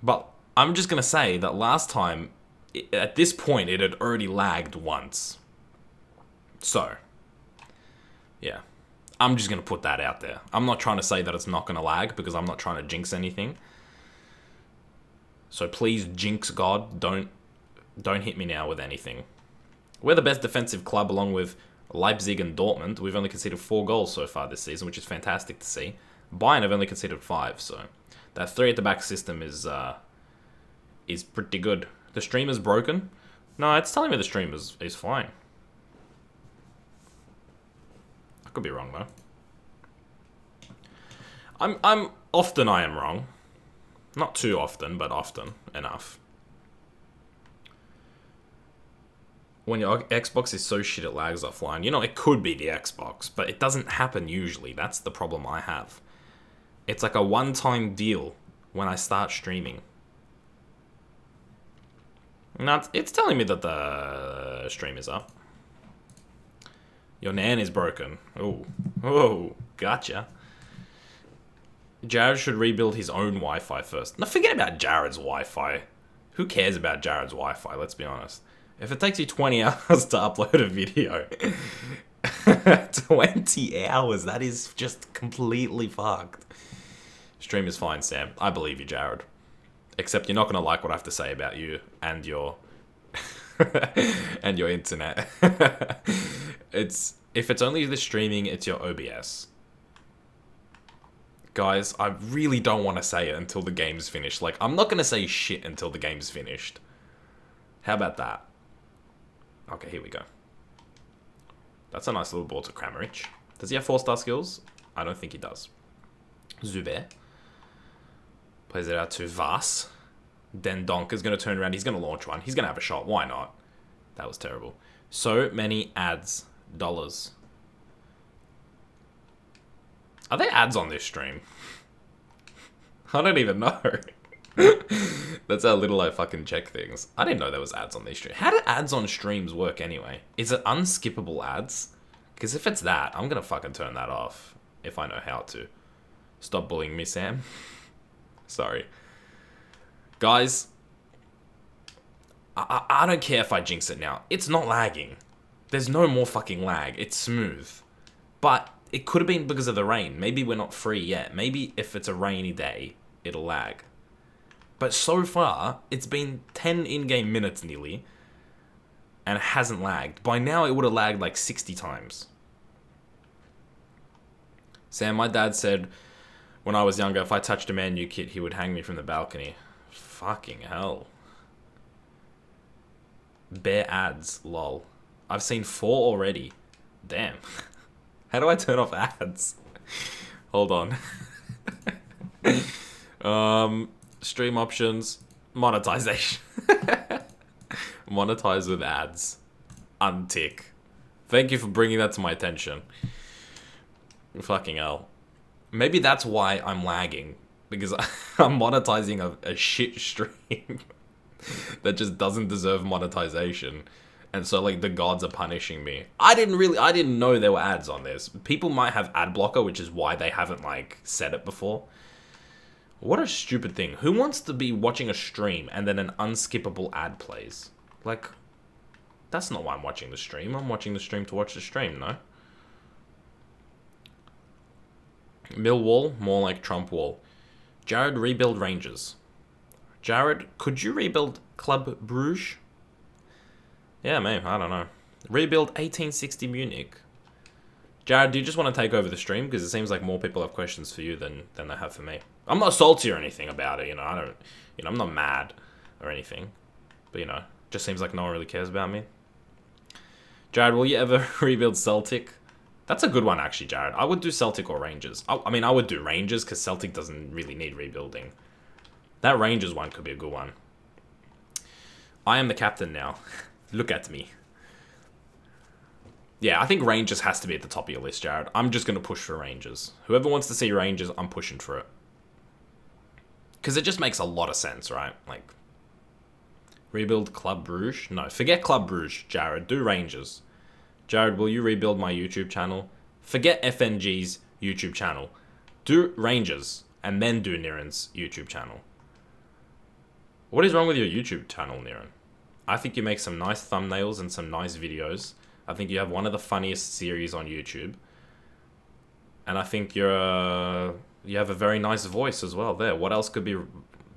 But I'm just going to say that last time, at this point, it had already lagged once. So, yeah. I'm just going to put that out there. I'm not trying to say that it's not going to lag, because I'm not trying to jinx anything. So please, jinx God, don't hit me now with anything. We're the best defensive club along with Leipzig and Dortmund. We've only conceded 4 goals so far this season, which is fantastic to see. Bayern have only conceded 5, so that 3 at the back system is pretty good. The stream is broken. No, it's telling me the stream is fine. I could be wrong though. I'm often I am wrong. Not too often, but often enough. When your Xbox is so shit it lags offline. You know, it could be the Xbox, but it doesn't happen usually. That's the problem I have. It's like a one-time deal when I start streaming. Now, it's telling me that the stream is up. Your NAN is broken. Oh, gotcha. Jared should rebuild his own Wi-Fi first. Now, forget about Jared's Wi-Fi. Who cares about Jared's Wi-Fi, let's be honest. If it takes you 20 hours to upload a video, 20 hours, that is just completely fucked. Stream is fine, Sam. I believe you, Jared. Except you're not going to like what I have to say about you and your and your internet. If it's only the streaming, it's your OBS. Guys, I really don't want to say it until the game's finished. Like, I'm not going to say shit until the game's finished. How about that? Okay, here we go. That's a nice little ball to Kramaric. Does he have 4-star skills? I don't think he does. Zuber. Plays it out to Vas. Then Donk is going to turn around. He's going to launch one. He's going to have a shot. Why not? That was terrible. So many ads. Dollars. Are there ads on this stream? I don't even know. That's how little I fucking check things. I didn't know there was ads on these streams. How do ads on streams work anyway? Is it unskippable ads? Because if it's that, I'm going to fucking turn that off. If I know how to. Stop bullying me, Sam. Sorry. Guys. I don't care if I jinx it now. It's not lagging. There's no more fucking lag. It's smooth. But it could have been because of the rain. Maybe we're not free yet. Maybe if it's a rainy day, it'll lag. But so far, it's been 10 in-game minutes nearly, and it hasn't lagged. By now, it would have lagged like 60 times. Sam, my dad said when I was younger, if I touched a Man U kit, he would hang me from the balcony. Fucking hell. Bare ads, lol. I've seen 4 already. Damn. How do I turn off ads? Hold on. Stream options. Monetization. Monetize with ads. Untick. Thank you for bringing that to my attention. Fucking hell. Maybe that's why I'm lagging. Because I'm monetizing a shit stream. That just doesn't deserve monetization. And so, like, the gods are punishing me. I didn't know there were ads on this. People might have ad blocker, which is why they haven't, like, said it before. What a stupid thing. Who wants to be watching a stream and then an unskippable ad plays? Like, that's not why I'm watching the stream. I'm watching the stream to watch the stream, no? Millwall, more like Trump wall. Jared, rebuild Rangers. Jared, could you rebuild Club Bruges? Yeah, maybe. I don't know. Rebuild 1860 Munich. Jared, do you just want to take over the stream? Because it seems like more people have questions for you than they have for me. I'm not salty or anything about it, you know. I'm not mad or anything. But, you know, just seems like no one really cares about me. Jared, will you ever rebuild Celtic? That's a good one, actually, Jared. I would do Celtic or Rangers. I mean, I would do Rangers because Celtic doesn't really need rebuilding. That Rangers one could be a good one. I am the captain now. Look at me. Yeah, I think Rangers has to be at the top of your list, Jared. I'm just going to push for Rangers. Whoever wants to see Rangers, I'm pushing for it. Because it just makes a lot of sense, right? Like, rebuild Club Bruges? No, forget Club Bruges, Jared. Do Rangers. Jared, will you rebuild my YouTube channel? Forget FNG's YouTube channel. Do Rangers, and then do Niren's YouTube channel. What is wrong with your YouTube channel, Niren? I think you make some nice thumbnails and some nice videos. I think you have one of the funniest series on YouTube. And I think you have a very nice voice as well there. What else could be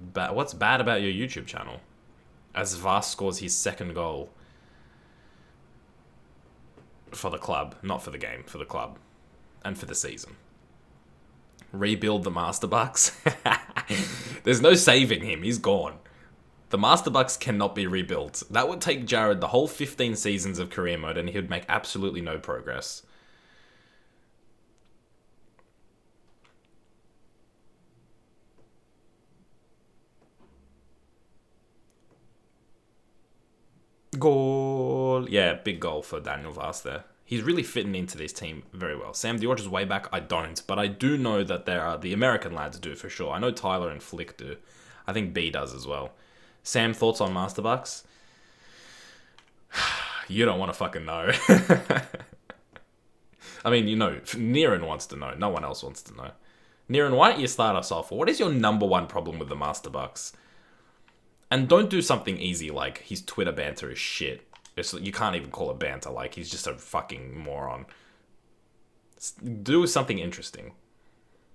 bad? What's bad about your YouTube channel? As Vas scores his second goal. For the club. Not for the game. For the club. And for the season. Rebuild the Master Bucks. There's no saving him. He's gone. The Master Bucks cannot be rebuilt. That would take Jared the whole 15 seasons of career mode and he would make absolutely no progress. Goal. Yeah, big goal for Daniel Vaz there. He's really fitting into this team very well. Sam Diorge's way back, I don't. But I do know that there are the American lads do for sure. I know Tyler and Flick do. I think B does as well. Sam, thoughts on Master Bucks? You don't want to fucking know. I mean, you know, Niran wants to know. No one else wants to know. Niran, why don't you start us off? What is your number one problem with the Master Bucks? And don't do something easy like his Twitter banter is shit. You can't even call it banter. Like, he's just a fucking moron. Do something interesting.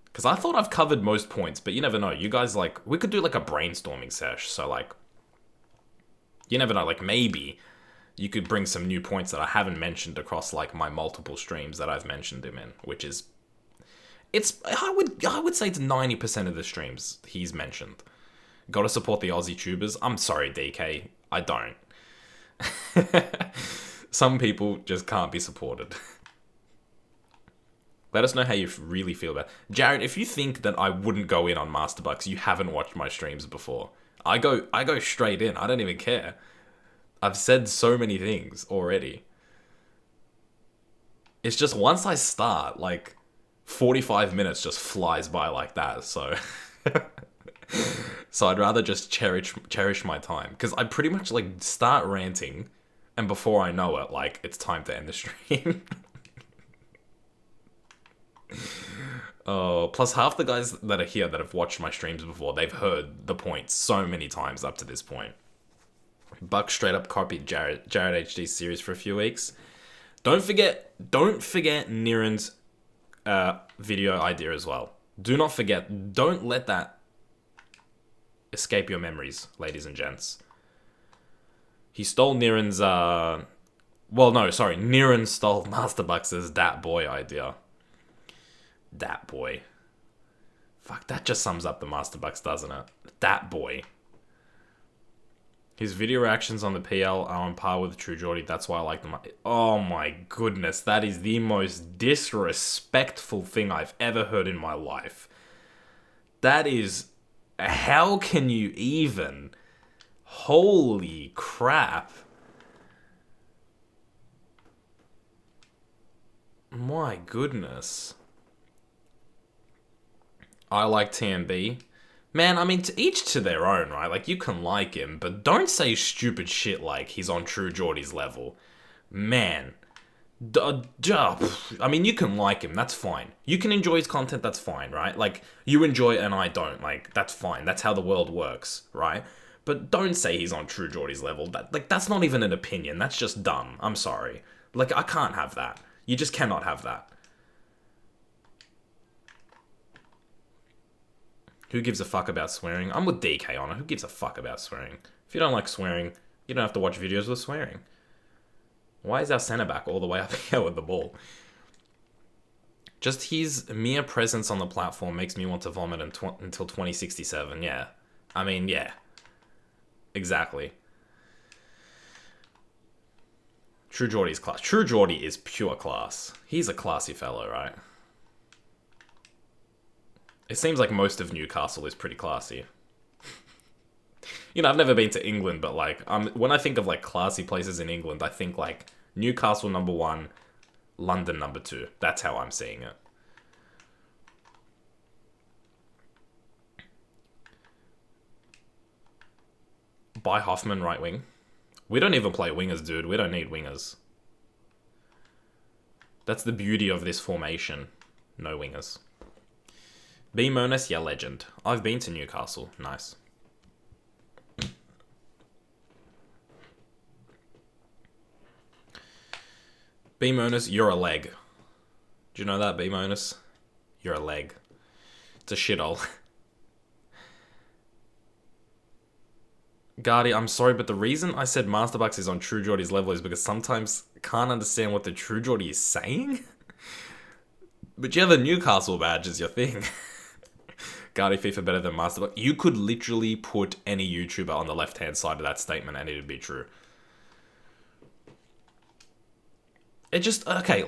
Because I thought I've covered most points, but you never know. You guys, like, we could do, like, a brainstorming sesh. So, like, you never know. Like, maybe you could bring some new points that I haven't mentioned across, like, my multiple streams that I've mentioned him in. Which is... I would say it's 90% of the streams he's mentioned. Gotta support the Aussie tubers. I'm sorry, DK. I don't. Some people just can't be supported. Let us know how you really feel about it. Jared, if you think that I wouldn't go in on Master Bucks, you haven't watched my streams before. I go straight in. I don't even care. I've said so many things already. It's just once I start, like, 45 minutes just flies by like that, so... So I'd rather just cherish my time. Because I pretty much, like, start ranting, and before I know it, like, it's time to end the stream. Oh, plus half the guys that are here that have watched my streams before, they've heard the points so many times up to this point. Buck straight up copied Jared HD's series for a few weeks. Don't forget Niran's video idea as well. Do not forget. Don't let that escape your memories, ladies and gents. He stole Niran's, Niran stole Master Bucks' Dat Boy idea. Dat Boy. Fuck, that just sums up the Master Bucks, doesn't it? Dat Boy. His video reactions on the PL are on par with True Geordie, that's why I like them. Oh my goodness, that is the most disrespectful thing I've ever heard in my life. That is... How can you even? Holy crap. My goodness. I like TMB. Man, I mean, to each to their own, right? Like, you can like him, but don't say stupid shit like he's on True Geordie's level. Man. I mean, you can like him, that's fine. You can enjoy his content, that's fine, right? Like, you enjoy it and I don't, like, that's fine. That's how the world works, right? But don't say he's on True Geordie's level. That's not even an opinion, that's just dumb. I'm sorry. Like, I can't have that. You just cannot have that. Who gives a fuck about swearing? I'm with DK on it. Who gives a fuck about swearing? If you don't like swearing, you don't have to watch videos with swearing. Why is our centre back all the way up here with the ball? Just his mere presence on the platform makes me want to vomit until 2067. Yeah. I mean, yeah. Exactly. True Geordie's class. True Geordie is pure class. He's a classy fellow, right? It seems like most of Newcastle is pretty classy. You know, I've never been to England, but, like, when I think of, like, classy places in England, I think, like, Newcastle number 1, London number 2. That's how I'm seeing it. Buy Hoffman right wing. We don't even play wingers, dude. We don't need wingers. That's the beauty of this formation. No wingers. B Monas, yeah, legend. I've been to Newcastle. Nice. B Monas, you're a leg. Do you know that, B Monas? You're a leg. It's a shithole. Guardy, I'm sorry, but the reason I said Master Bucks is on True Geordie's level is because sometimes can't understand what the True Geordie is saying. But you have a Newcastle badge as your thing. Guardi FIFA better than Masterbox. You could literally put any YouTuber on the left-hand side of that statement and it'd be true. It just, okay,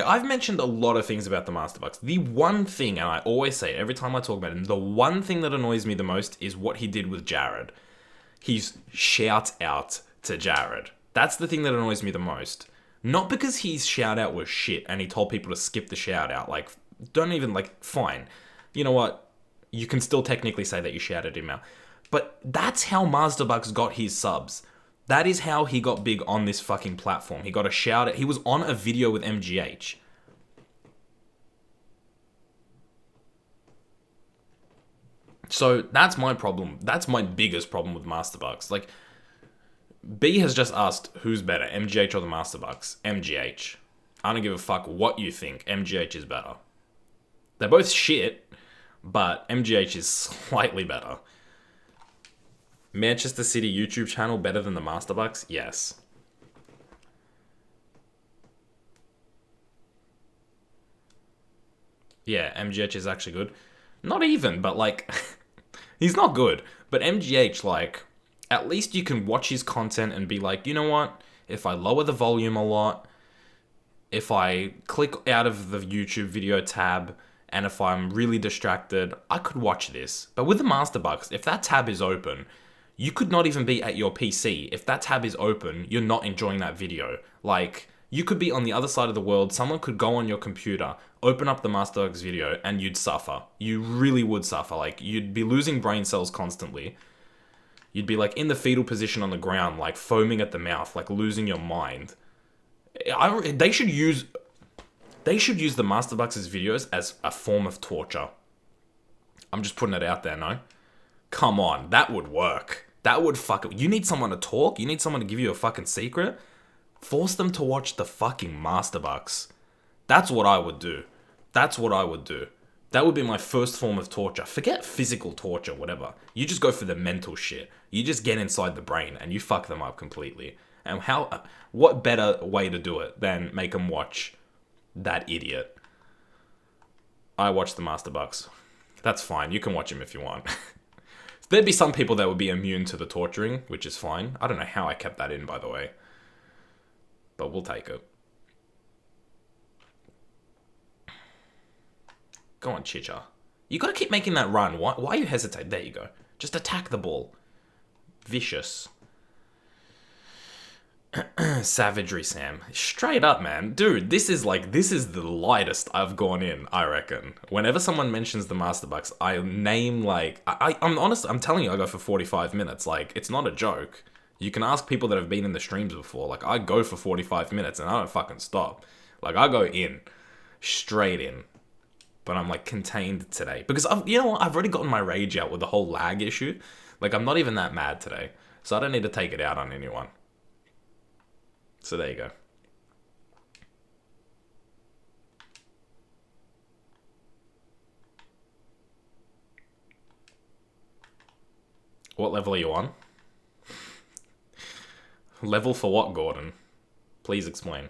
I've mentioned a lot of things about the Masterbox. The one thing, and I always say it every time I talk about him, the one thing that annoys me the most is what he did with Jared. He's shout out to Jared. That's the thing that annoys me the most. Not because his shout out was shit and he told people to skip the shout out. Like, don't even, like, fine. You know what? You can still technically say that you shouted him out. But that's how Masterbucks got his subs. That is how he got big on this fucking platform. He got a shout out. He was on a video with MGH. So that's my problem. That's my biggest problem with Masterbucks. Like, B has just asked who's better, MGH or the Masterbucks? MGH. I don't give a fuck what you think. MGH is better. They're both shit, but MGH is slightly better. Manchester City YouTube channel better than the Masterbucks? Yes. Yeah, MGH is actually good. Not even, but like, he's not good. But MGH, like, at least you can watch his content and be like, you know what? If I lower the volume a lot, if I click out of the YouTube video tab, and if I'm really distracted, I could watch this. But with the Masterbucks, if that tab is open, you could not even be at your PC. If that tab is open, you're not enjoying that video. Like, you could be on the other side of the world, someone could go on your computer, open up the Masterbucks video, and you'd suffer. You really would suffer. Like, you'd be losing brain cells constantly. You'd be, like, in the fetal position on the ground, like, foaming at the mouth, like, losing your mind. They should use the Masterbucks' videos as a form of torture. I'm just putting it out there, no? Come on, that would work. That would You need someone to talk? You need someone to give you a fucking secret? Force them to watch the fucking Masterbucks. That's what I would do. That's what I would do. That would be my first form of torture. Forget physical torture, whatever. You just go for the mental shit. You just get inside the brain and you fuck them up completely. And what better way to do it than make them watch that idiot? I watch the Masterbucks. That's fine. You can watch him if you want. There'd be some people that would be immune to the torturing, which is fine. I don't know how I kept that in, by the way. But we'll take it. Go on, Chicha. You gotta keep making that run. Why you hesitate? There you go. Just attack the ball. Vicious. Savagery, Sam. Straight up, man. Dude, this is the lightest I've gone in, I reckon. Whenever someone mentions the Masterbucks, I name, like... I'm honest, I'm telling you, I go for 45 minutes. Like, it's not a joke. You can ask people that have been in the streams before. Like, I go for 45 minutes and I don't fucking stop. Like, I go in. Straight in. But I'm, like, contained today. Because, you know what? I've already gotten my rage out with the whole lag issue. Like, I'm not even that mad today. So I don't need to take it out on anyone. So there you go. What level are you on? Level for what, Gordon? Please explain.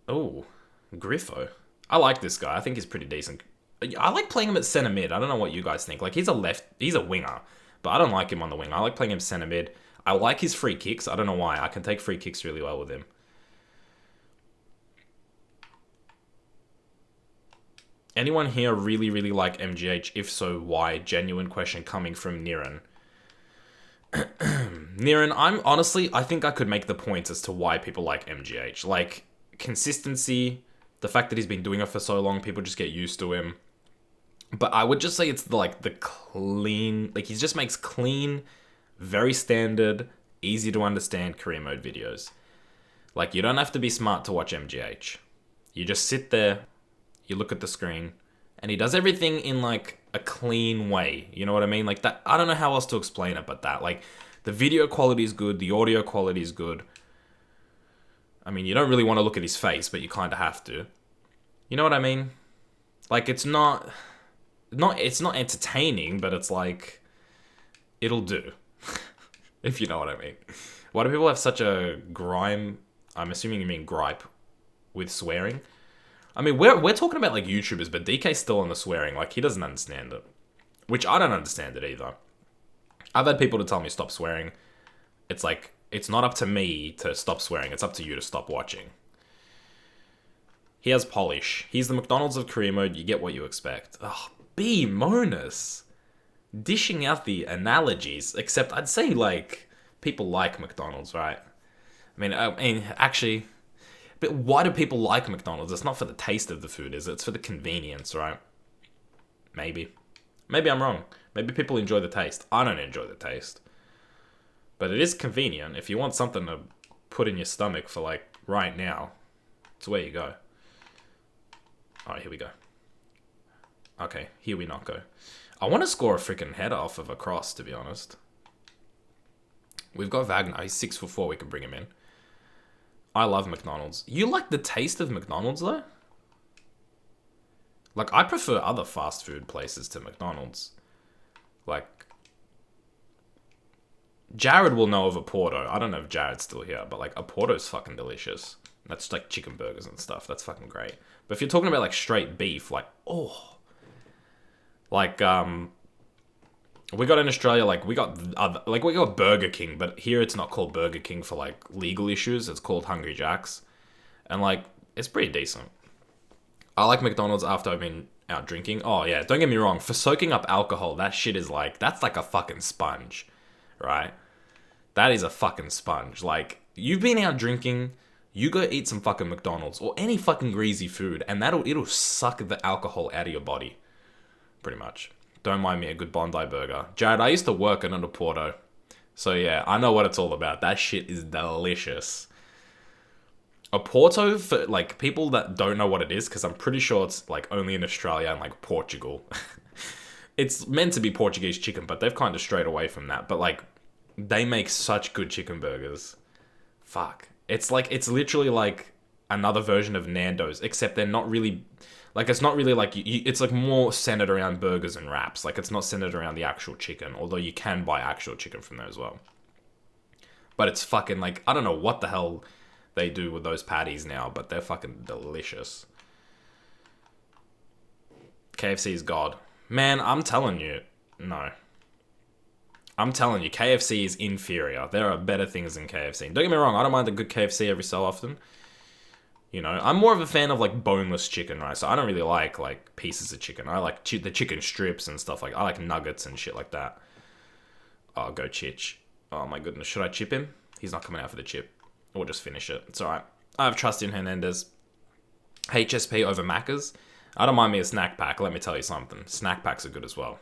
Oh, Griffo. I like this guy. I think he's pretty decent. I like playing him at center mid. I don't know what you guys think. Like, he's a winger. But I don't like him on the wing. I like playing him center mid. I like his free kicks. I don't know why. I can take free kicks really well with him. Anyone here really, really like MGH? If so, why? Genuine question coming from Niran. Niran, I think I could make the points as to why people like MGH. Like, consistency, the fact that he's been doing it for so long, people just get used to him. But I would just say it's the clean... Like, he just makes clean, very standard, easy to understand career mode videos. Like, you don't have to be smart to watch MGH. You just sit there, you look at the screen, and he does everything in, like, a clean way. You know what I mean? Like, that... I don't know how else to explain it but that. Like, the video quality is good, the audio quality is good. I mean, you don't really want to look at his face, but you kind of have to. You know what I mean? Like, it's not entertaining, but it's like, it'll do. If you know what I mean. Why do people have such a I'm assuming you mean gripe with swearing? I mean, we're talking about like YouTubers, but DK's still on the swearing. Like, he doesn't understand it. Which I don't understand it either. I've had people to tell me stop swearing. It's like, it's not up to me to stop swearing. It's up to you to stop watching. He has polish. He's the McDonald's of career mode. You get what you expect. Oh, B. Monas. Dishing out the analogies. Except I'd say, like, people like McDonald's, right? I mean, actually... But why do people like McDonald's? It's not for the taste of the food, is it? It's for the convenience, right? Maybe. Maybe I'm wrong. Maybe people enjoy the taste. I don't enjoy the taste. But it is convenient. If you want something to put in your stomach for, like, right now, it's where you go. Alright, here we go. Okay, here we not go. I want to score a freaking header off of a cross, to be honest. We've got Wagner. He's 6'4". We can bring him in. I love McDonald's. You like the taste of McDonald's, though? Like, I prefer other fast food places to McDonald's. Like, Jared will know of a Porto. I don't know if Jared's still here, but, like, a Porto's fucking delicious. That's, like, chicken burgers and stuff. That's fucking great. But if you're talking about, like, straight beef, like, oh. Like, we got in Australia, like, we got Burger King, but here it's not called Burger King for, like, legal issues. It's called Hungry Jack's. And, like, it's pretty decent. I like McDonald's after I've been out drinking. Oh, yeah, don't get me wrong. For soaking up alcohol, that shit is, like, that's like a fucking sponge, right? That is a fucking sponge. Like, you've been out drinking, you go eat some fucking McDonald's or any fucking greasy food, and it'll suck the alcohol out of your body. Pretty much. Don't mind me a good Bondi burger. Jared, I used to work at a Porto. So yeah, I know what it's all about. That shit is delicious. A Porto, for like people that don't know what it is, because I'm pretty sure it's like only in Australia and like Portugal. It's meant to be Portuguese chicken, but they've kind of strayed away from that. But like, they make such good chicken burgers. Fuck. It's literally like another version of Nando's, except they're not really... Like, it's not really like... it's, like, more centered around burgers and wraps. Like, it's not centered around the actual chicken. Although you can buy actual chicken from there as well. But it's fucking, like... I don't know what the hell they do with those patties now. But they're fucking delicious. KFC is God. Man, I'm telling you. No. I'm telling you, KFC is inferior. There are better things than KFC. Don't get me wrong, I don't mind a good KFC every so often. You know, I'm more of a fan of, like, boneless chicken, right? So I don't really like pieces of chicken. I like the chicken strips and stuff. Like, I like nuggets and shit like that. Oh, go Chich. Oh, my goodness. Should I chip him? He's not coming out for the chip. Or just finish it. It's alright. I have trust in Hernandez. HSP over Macca's. I don't mind me a snack pack. Let me tell you something. Snack packs are good as well.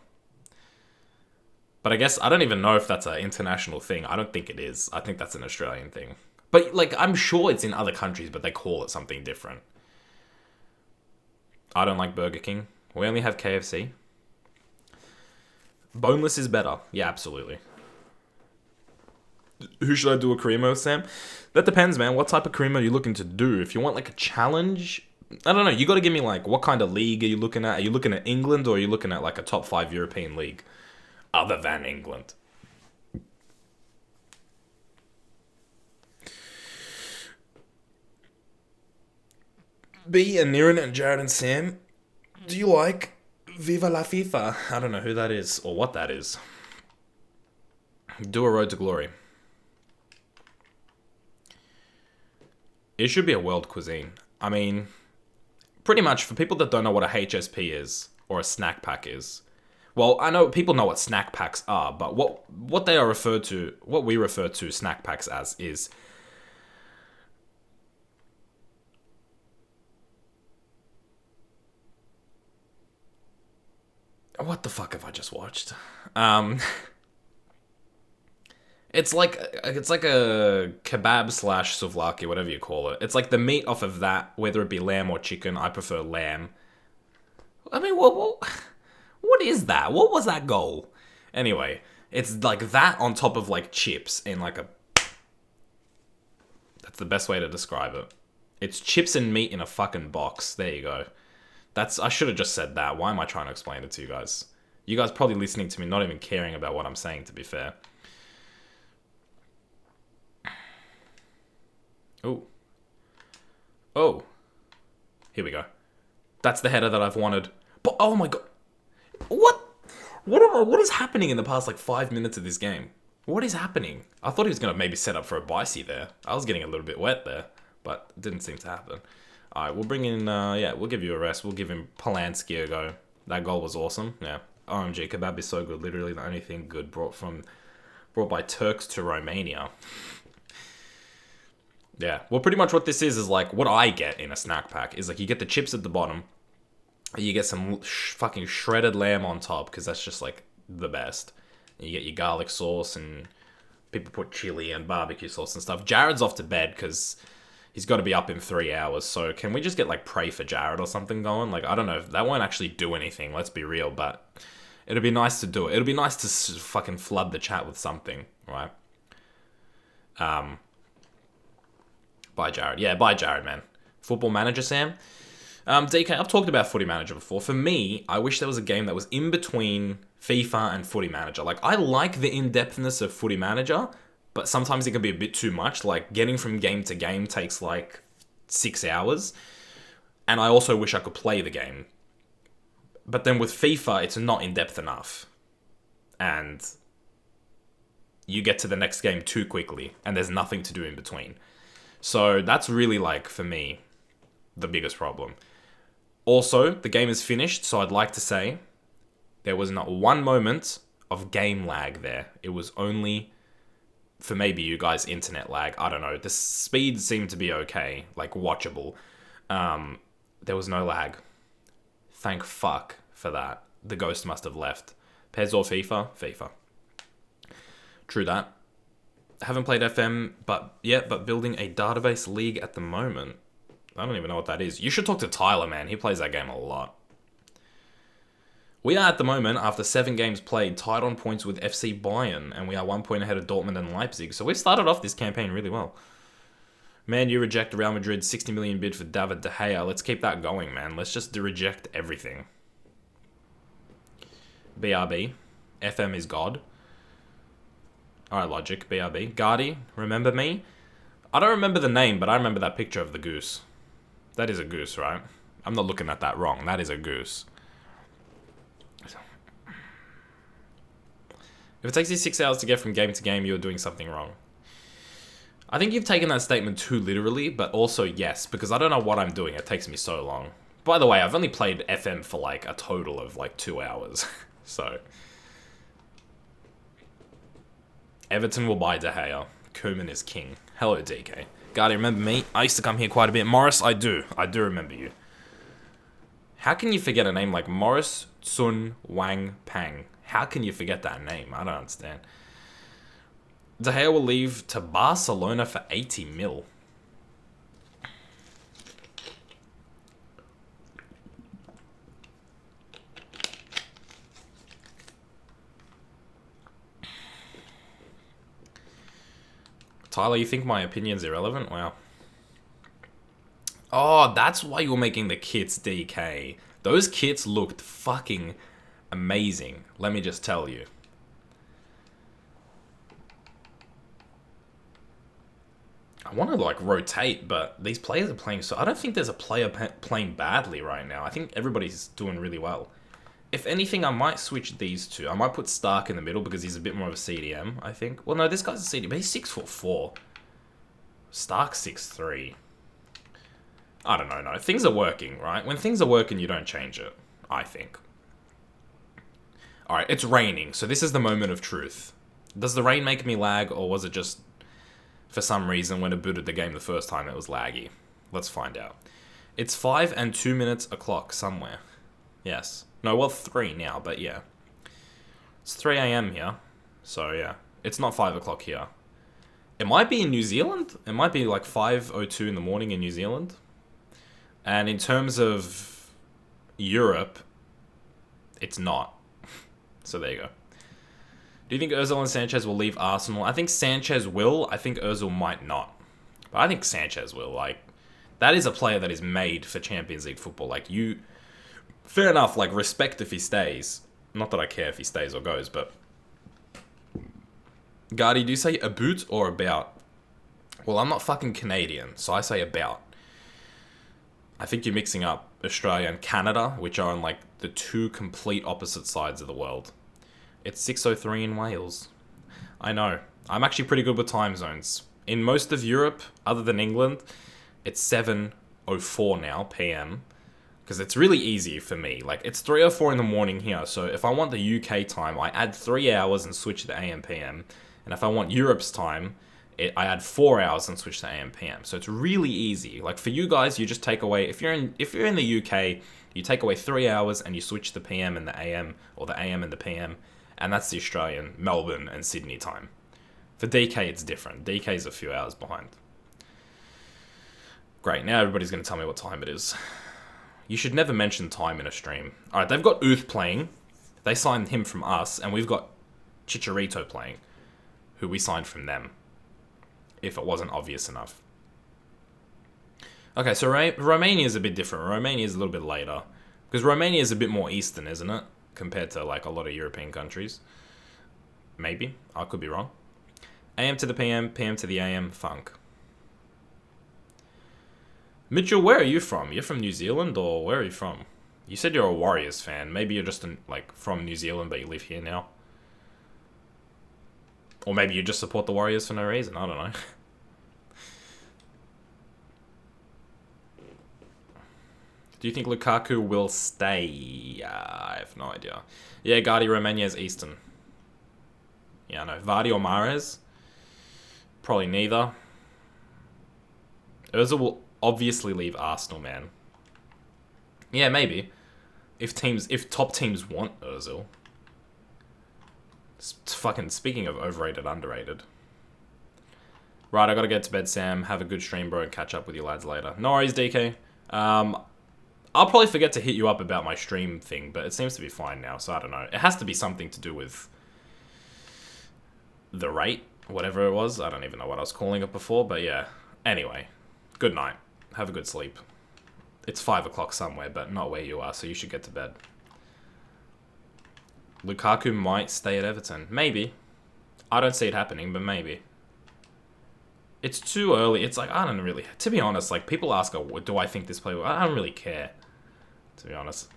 But I guess, I don't even know if that's an international thing. I don't think it is. I think that's an Australian thing. But, like, I'm sure it's in other countries, but they call it something different. I don't like Burger King. We only have KFC. Boneless is better. Yeah, absolutely. Who should I do a creamer with, Sam? That depends, man. What type of creamer are you looking to do? If you want, like, a challenge... I don't know. You gotta give me, like, what kind of league are you looking at? Are you looking at England, or are you looking at, like, a top 5 European league? Other than England. B and Niran and Jared and Sam, do you like Viva la FIFA? I don't know who that is or what that is. Do a Road to Glory. It should be a world cuisine. I mean, pretty much for people that don't know what a HSP is or a snack pack is. Well, I know people know what snack packs are, but what they are referred to, what we refer to snack packs as is... What the fuck have I just watched? It's like a kebab slash souvlaki, whatever you call it. It's like the meat off of that, whether it be lamb or chicken. I prefer lamb. I mean, what is that? What was that goal? Anyway, it's like that on top of like chips in like a... That's the best way to describe it. It's chips and meat in a fucking box. There you go. I should have just said that. Why am I trying to explain it to you guys? You guys probably listening to me, not even caring about what I'm saying, to be fair. Oh. Oh. Here we go. That's the header that I've wanted. But, oh my god. What? What is happening in the past, like, 5 minutes of this game? What is happening? I thought he was going to maybe set up for a bicey there. I was getting a little bit wet there, but it didn't seem to happen. Alright, we'll bring in, yeah, we'll give you a rest. We'll give him Polanski a go. That goal was awesome, yeah. OMG, kebab is so good. Literally the only thing good brought by Turks to Romania. Yeah, well, pretty much what this is like, what I get in a snack pack is, like, you get the chips at the bottom, you get some fucking shredded lamb on top, because that's just, like, the best. You get your garlic sauce, and people put chili and barbecue sauce and stuff. Jared's off to bed, because he's got to be up in 3 hours, so can we just get, like, pray for Jared or something going? Like, I don't know, that won't actually do anything, let's be real, but it'll be nice to do it. It'll be nice to fucking flood the chat with something, right? Bye, Jared. Yeah, bye, Jared, man. Football Manager, Sam. DK, I've talked about Footy Manager before. For me, I wish there was a game that was in between FIFA and Footy Manager. Like, I like the in-depthness of Footy Manager, but sometimes it can be a bit too much. Like, getting from game to game takes, like, 6 hours. And I also wish I could play the game. But then with FIFA, it's not in-depth enough. And you get to the next game too quickly, and there's nothing to do in between. So that's really, like, for me, the biggest problem. Also, the game is finished, so I'd like to say there was not one moment of game lag there. It was only, for maybe you guys, internet lag. I don't know. The speed seemed to be okay, like, watchable. There was no lag. Thank fuck for that. The ghost must have left. PES or FIFA? FIFA. True that. Haven't played FM, but building a database league at the moment. I don't even know what that is. You should talk to Tyler, man. He plays that game a lot. We are at the moment, after 7 games played, tied on points with FC Bayern, and we are 1 point ahead of Dortmund and Leipzig. So we've started off this campaign really well. Man, you reject Real Madrid's 60 million bid for David De Gea. Let's keep that going, man. Let's just reject everything. BRB. FM is God. Alright, Logic, BRB. Guardy, remember me? I don't remember the name, but I remember that picture of the goose. That is a goose, right? I'm not looking at that wrong. That is a goose. If it takes you 6 hours to get from game to game, you're doing something wrong. I think you've taken that statement too literally, but also yes, because I don't know what I'm doing. It takes me so long. By the way, I've only played FM for like a total of like 2 hours. So... Everton will buy De Gea. Koeman is king. Hello, DK. Guardy, remember me? I used to come here quite a bit. Morris, I do. I do remember you. How can you forget a name like Morris Sun Wang Pang? How can you forget that name? I don't understand. De Gea will leave to Barcelona for 80 mil. Tyler, you think my opinion's irrelevant? Wow. Oh, that's why you were making the kits, DK. Those kits looked fucking amazing. Let me just tell you. I want to, like, rotate, but these players are playing so... I don't think there's a player playing badly right now. I think everybody's doing really well. If anything, I might switch these two. I might put Stark in the middle because he's a bit more of a CDM, I think. Well, no, this guy's a CDM, but he's 6'4". Stark's 6'3". I don't know, no. Things are working, right? When things are working, you don't change it, I think. Alright, it's raining, so this is the moment of truth. Does the rain make me lag, or was it just... For some reason, when it booted the game the first time, it was laggy? Let's find out. It's 5 and 2 minutes o'clock somewhere. Yes. No, well, 3 now, but yeah. It's 3 a.m. here, so yeah. It's not 5 o'clock here. It might be in New Zealand. It might be like 5:02 in the morning in New Zealand. And in terms of Europe, it's not. So there you go. Do you think Ozil and Sanchez will leave Arsenal? I think Sanchez will. I think Ozil might not. But I think Sanchez will. Like, that is a player that is made for Champions League football. Like, you... Fair enough, like, respect if he stays. Not that I care if he stays or goes, but... Guardy, do you say about or about? Well, I'm not fucking Canadian, so I say about. I think you're mixing up Australia and Canada, which are on like the two complete opposite sides of the world. It's 6:03 in Wales. I know. I'm actually pretty good with time zones. In most of Europe, other than England, it's 7:04 now, PM. Because it's really easy for me. Like, it's 3:04 in the morning here, so if I want the UK time, I add 3 hours and switch to AM, PM. And if I want Europe's time, I add 4 hours and switch to AM, PM. So it's really easy. Like, for you guys, you just take away... If you're in the UK, you take away 3 hours and you switch the PM and the AM, or the AM and the PM. And that's the Australian, Melbourne, and Sydney time. For DK, it's different. DK is a few hours behind. Great, now everybody's going to tell me what time it is. You should never mention time in a stream. Alright, they've got Uth playing. They signed him from us, and we've got Chicharito playing, who we signed from them. If it wasn't obvious enough. Okay, so Romania is a bit different. Romania is a little bit later. Because Romania is a bit more eastern, isn't it? Compared to like a lot of European countries. Maybe. I could be wrong. AM to the PM, PM to the AM, funk. Mitchell, where are you from? You're from New Zealand, or where are you from? You said you're a Warriors fan. Maybe you're just from New Zealand, but you live here now. Or maybe you just support the Warriors for no reason. I don't know. Do you think Lukaku will stay? I have no idea. Yeah, Gardi, Romania is Eastern. Yeah, I know. Vardy or Mahrez? Probably neither. Ozil will obviously leave Arsenal, man. Yeah, maybe. If top teams want Ozil. Fucking speaking of overrated, underrated. Right, I gotta get to bed, Sam. Have a good stream, bro, and catch up with you lads later. No worries, DK. I'll probably forget to hit you up about my stream thing, but it seems to be fine now, so I don't know. It has to be something to do with the rate, whatever it was. I don't even know what I was calling it before, but yeah. Anyway, good night. Have a good sleep. It's 5 o'clock somewhere, but not where you are, so you should get to bed. Lukaku might stay at Everton. Maybe. I don't see it happening, but maybe. It's too early. It's like, I don't really... To be honest, like, people ask, do I think this player... I don't really care, to be honest.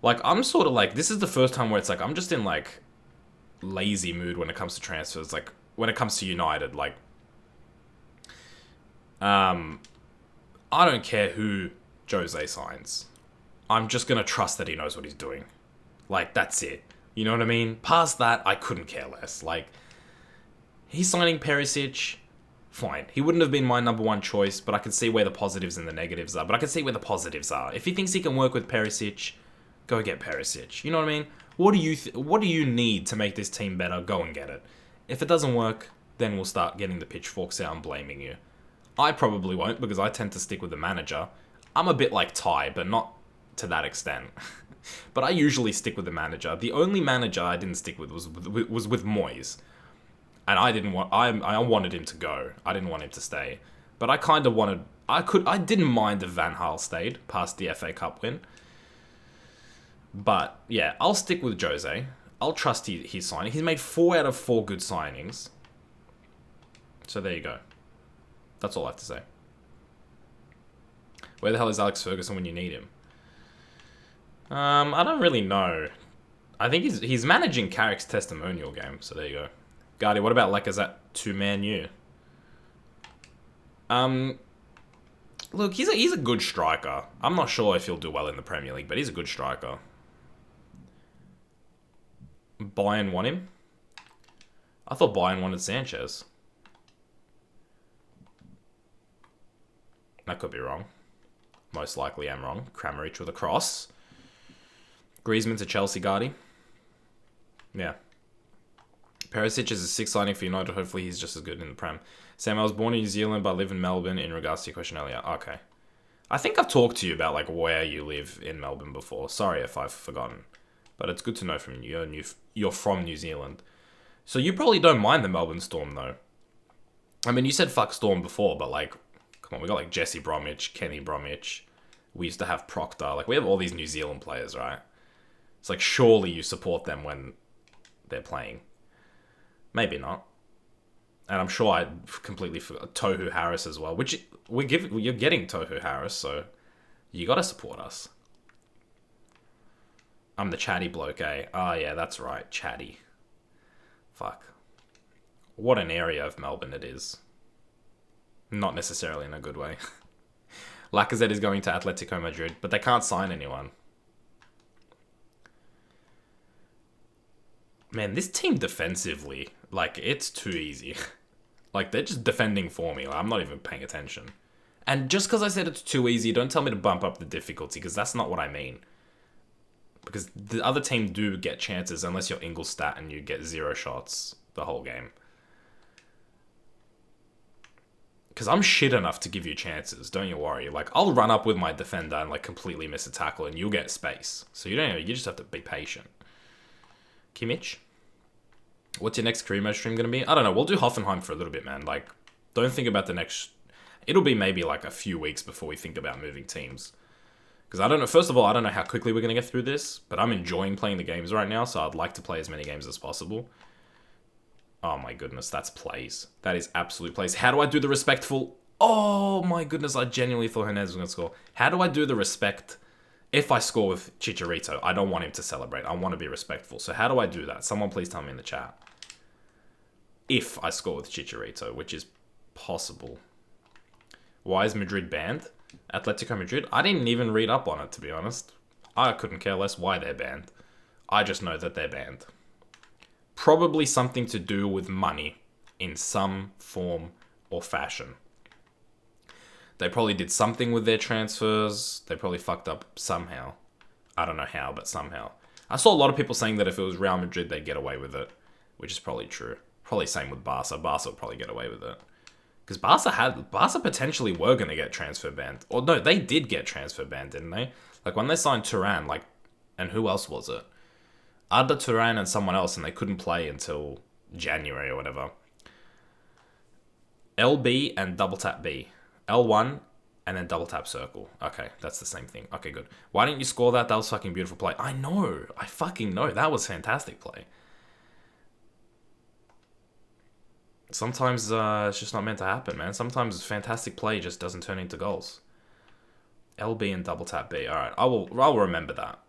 Like, I'm sort of like... This is the first time where it's like, I'm just in, like, lazy mood when it comes to transfers. Like, when it comes to United, like... I don't care who Jose signs. I'm just gonna trust that he knows what he's doing. Like, that's it. You know what I mean? Past that, I couldn't care less. Like, he's signing Perisic, fine. He wouldn't have been my number one choice, but I can see where the positives and the negatives are. But I can see where the positives are. If he thinks he can work with Perisic, go get Perisic. You know what I mean? What do you need to make this team better? Go and get it. If it doesn't work, then we'll start getting the pitchforks out and blaming you. I probably won't, because I tend to stick with the manager. I'm a bit like Ty, but not to that extent. But I usually stick with the manager. The only manager I didn't stick with was with Moyes. And I wanted him to go. I didn't want him to stay. But I kind of wanted... I didn't mind if Van Gaal stayed past the FA Cup win. But, yeah, I'll stick with Jose. I'll trust his signing. He's made 4 out of 4 good signings. So there you go. That's all I have to say. Where the hell is Alex Ferguson when you need him? I don't really know. I think he's managing Carrick's testimonial game, so there you go. Guardy, what about Lacazette to Man U? Look, he's a good striker. I'm not sure if he'll do well in the Premier League, but he's a good striker. Bayern want him? I thought Bayern wanted Sanchez. That could be wrong. Most likely I'm wrong. Kramaric with a cross. Griezmann to Chelsea, Guardy. Yeah. Perisic is a 6th signing for United. Hopefully he's just as good in the Prem. Sam, I was born in New Zealand, but I live in Melbourne in regards to your question earlier. Okay. I think I've talked to you about like where you live in Melbourne before. Sorry if I've forgotten. But it's good to know from you. You're from New Zealand. So you probably don't mind the Melbourne Storm, though. I mean, you said fuck Storm before, but like... Come on, we got like Jesse Bromwich, Kenny Bromwich. We used to have Proctor. Like, we have all these New Zealand players, right? It's like, surely you support them when they're playing. Maybe not. And I'm sure I completely forgot Tohu Harris as well, which you're getting Tohu Harris, so You gotta support us. I'm the chatty bloke, eh? Oh, yeah, that's right. Chatty. Fuck. What an area of Melbourne it is. Not necessarily in a good way. Lacazette is going to Atletico Madrid, but they can't sign anyone. Man, this team defensively, like, it's too easy. Like, they're just defending for me. Like, I'm not even paying attention. And just because I said it's too easy, don't tell me to bump up the difficulty, because that's not what I mean. Because the other team do get chances, unless you're Ingolstadt and you get 0 shots the whole game. Because I'm shit enough to give you chances, don't you worry. Like, I'll run up with my defender and, like, completely miss a tackle, and you'll get space. So you just have to be patient. Kimmich? What's your next career mode stream going to be? I don't know. We'll do Hoffenheim for a little bit, man. Like, don't think about the next... It'll be maybe, like, a few weeks before we think about moving teams. Because I don't know... First of all, I don't know how quickly we're going to get through this, but I'm enjoying playing the games right now, so I'd like to play as many games as possible. Oh, my goodness. That's plays. That is absolute plays. How do I do the respectful... Oh, my goodness. I genuinely thought Hernandez was going to score. How do I do the respect... If I score with Chicharito, I don't want him to celebrate. I want to be respectful. So how do I do that? Someone please tell me in the chat. If I score with Chicharito, which is possible. Why is Madrid banned? Atletico Madrid? I didn't even read up on it, to be honest. I couldn't care less why they're banned. I just know that they're banned. Probably something to do with money in some form or fashion. They probably did something with their transfers. They probably fucked up somehow. I don't know how, but somehow. I saw a lot of people saying that if it was Real Madrid, they'd get away with it, which is probably true. Probably same with Barca. Barca would probably get away with it. Because Barca potentially were going to get transfer banned. Or no, they did get transfer banned, didn't they? Like when they signed Turan, like, and who else was it? Arda Turan and someone else, and they couldn't play until January or whatever. LB and double tap B. L1 and then double tap circle. Okay, that's the same thing. Okay, good. Why didn't you score that? That was fucking beautiful play. I know. I fucking know. That was fantastic play. Sometimes it's just not meant to happen, man. Sometimes fantastic play just doesn't turn into goals. LB and double tap B. Alright, I'll remember that.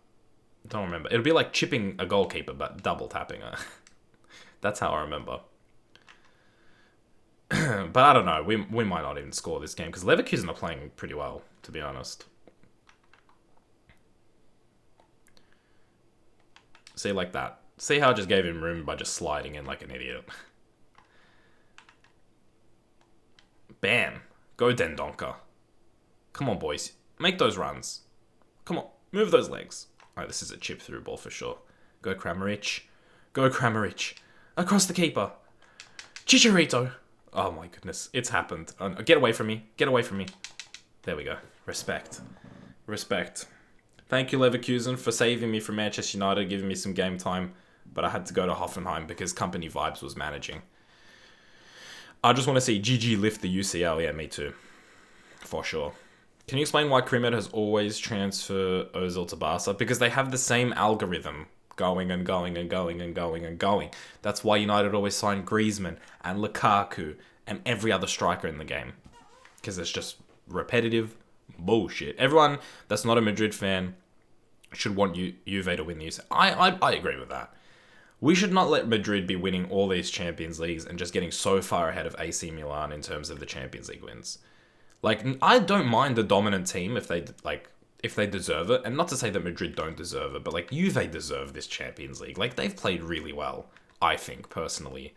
Don't remember. It'll be like chipping a goalkeeper, but double tapping her. That's how I remember. But I don't know. We might not even score this game because Leverkusen are playing pretty well, to be honest. See, like that. See how I just gave him room by just sliding in like an idiot. Bam. Go Dendonka. Come on, boys. Make those runs. Come on. Move those legs. Alright, this is a chip through ball for sure. Go Kramaric. Go Kramaric. Across the keeper. Chicharito. Oh my goodness. It's happened. Get away from me. Get away from me. There we go. Respect. Respect. Thank you, Leverkusen, for saving me from Manchester United, giving me some game time. But I had to go to Hoffenheim because Company Vibes was managing. I just want to see GG lift the UCL. Yeah, me too. For sure. Can you explain why Krimet has always transferred Ozil to Barca? Because they have the same algorithm going and going and going and going and going. That's why United always sign Griezmann and Lukaku and every other striker in the game. Because it's just repetitive bullshit. Everyone that's not a Madrid fan should want Juve to win the UCL. I agree with that. We should not let Madrid be winning all these Champions Leagues and just getting so far ahead of AC Milan in terms of the Champions League wins. Like, I don't mind the dominant team if they deserve it. And not to say that Madrid don't deserve it, but, like, Juve deserve this Champions League. Like, they've played really well, I think, personally.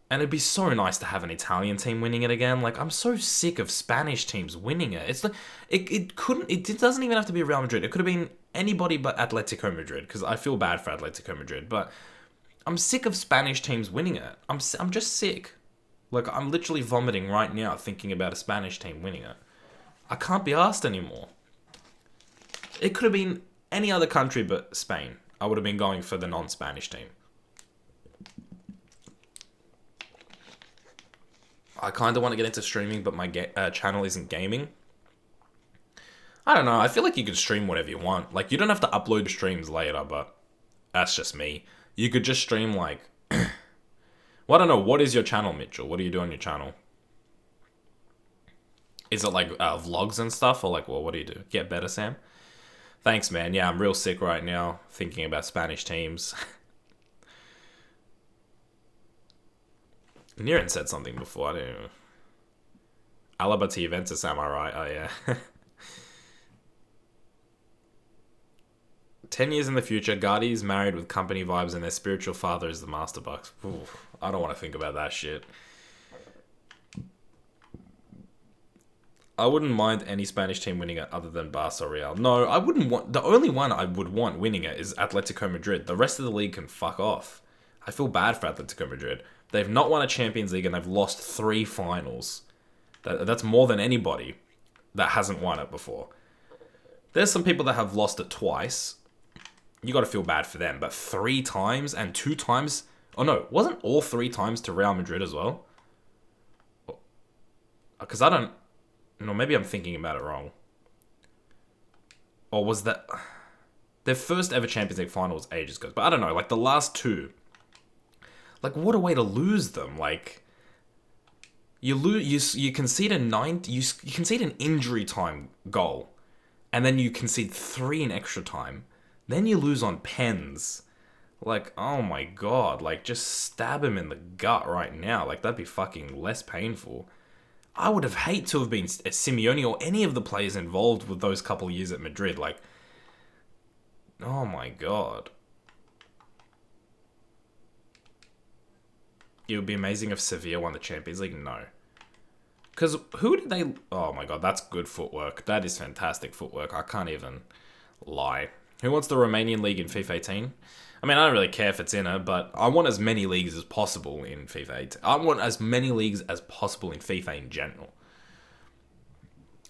And it'd be so nice to have an Italian team winning it again. Like, I'm so sick of Spanish teams winning it. It's like, it doesn't even have to be Real Madrid. It could have been anybody but Atletico Madrid, because I feel bad for Atletico Madrid. But I'm sick of Spanish teams winning it. I'm just sick. Like, I'm literally vomiting right now thinking about a Spanish team winning it. I can't be asked anymore. It could have been any other country but Spain. I would have been going for the non-Spanish team. I kind of want to get into streaming, but my channel isn't gaming. I don't know. I feel like you can stream whatever you want. Like, you don't have to upload streams later, but that's just me. You could just stream, like... Well, I don't know. What is your channel, Mitchell? What do you do on your channel? Is it like vlogs and stuff, or like, well, what do you do? Get better, Sam? Thanks, man. Yeah, I'm real sick right now thinking about Spanish teams. Niren said something before. I don't know. Alaba to Juventus, am I right? Oh, yeah. 10 years in the future, Guardi's married with company vibes and their spiritual father is the Master Bucks. Ooh, I don't want to think about that shit. I wouldn't mind any Spanish team winning it other than Barca or Real. No, I wouldn't want... The only one I would want winning it is Atletico Madrid. The rest of the league can fuck off. I feel bad for Atletico Madrid. They've not won a Champions League and they've lost 3 finals. That's more than anybody that hasn't won it before. There's some people that have lost it twice. You got to feel bad for them. But 3 times and 2 times... Oh no, wasn't all 3 times to Real Madrid as well? Because I don't... No, maybe I'm thinking about it wrong. Or was that... Their first ever Champions League final was ages ago. But I don't know, like the last 2... Like, what a way to lose them. Like, you concede you concede an injury time goal. And then you concede 3 in extra time. Then you lose on pens. Like, oh my god. Like, just stab him in the gut right now. Like, that'd be fucking less painful. I would have hated to have been Simeone or any of the players involved with those couple years at Madrid. Like, oh my god. It would be amazing if Sevilla won the Champions League. No. Because who did they... Oh my god, that's good footwork. That is fantastic footwork. I can't even lie. Who wants the Romanian league in FIFA 18? I mean, I don't really care if it's in it, but I want as many leagues as possible in FIFA 18. I want as many leagues as possible in FIFA in general.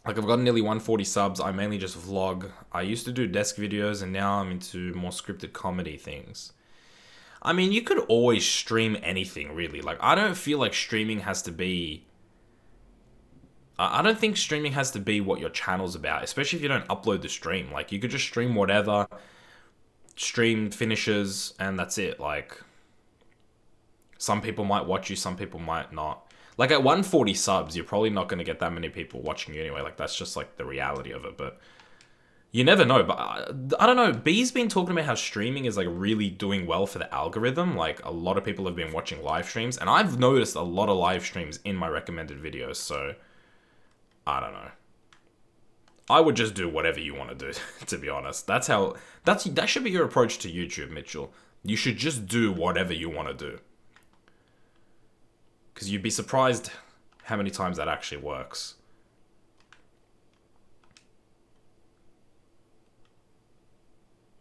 Like, I've got nearly 140 subs. I mainly just vlog. I used to do desk videos, and now I'm into more scripted comedy things. I mean, you could always stream anything, really. Like, I don't feel like streaming has to be... I don't think streaming has to be what your channel's about, especially if you don't upload the stream. Like, you could just stream whatever, stream finishes, and that's it. Like, some people might watch you, some people might not. Like, at 140 subs, you're probably not going to get that many people watching you anyway. Like, that's just, like, the reality of it. But you never know. But I don't know. B's been talking about how streaming is, like, really doing well for the algorithm. Like, a lot of people have been watching live streams. And I've noticed a lot of live streams in my recommended videos. So, I don't know. I would just do whatever you want to do, to be honest. That should be your approach to YouTube, Mitchell. You should just do whatever you want to do. Because you'd be surprised how many times that actually works.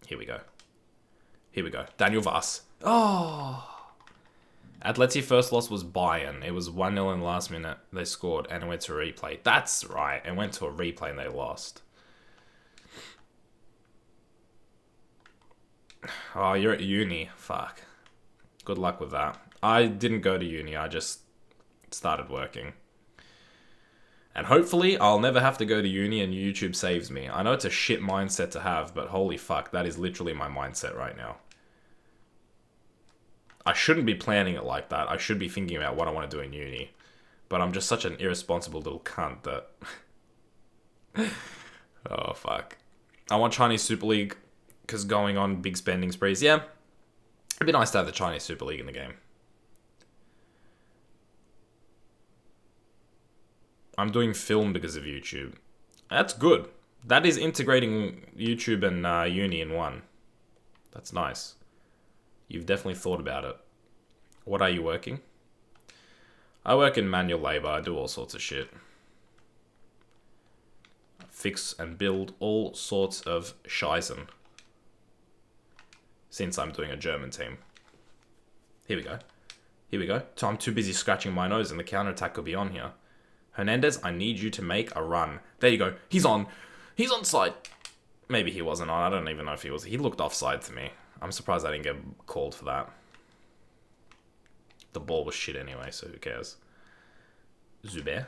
Here we go. Here we go. Daniel Vass. Oh! Atleti first loss was Bayern. It was 1-0 in the last minute. They scored and it went to a replay. That's right. It went to a replay and they lost. Oh, you're at uni. Fuck. Good luck with that. I didn't go to uni. I just started working. And hopefully I'll never have to go to uni and YouTube saves me. I know it's a shit mindset to have, but holy fuck, that is literally my mindset right now. I shouldn't be planning it like that. I should be thinking about what I want to do in uni. But I'm just such an irresponsible little cunt that... Oh, fuck. I want Chinese Super League because going on big spending sprees. Yeah, it'd be nice to have the Chinese Super League in the game. I'm doing film because of YouTube. That's good. That is integrating YouTube and uni in one. That's nice. You've definitely thought about it. What are you working? I work in manual labor. I do all sorts of shit. Fix and build all sorts of Scheißen. Since I'm doing a German team. Here we go. Here we go. So I'm too busy scratching my nose and the counterattack could be on here. Hernandez, I need you to make a run. There you go. He's on. He's onside. Maybe he wasn't on. I don't even know if he was. He looked offside to me. I'm surprised I didn't get called for that. The ball was shit anyway, so who cares? Zuber.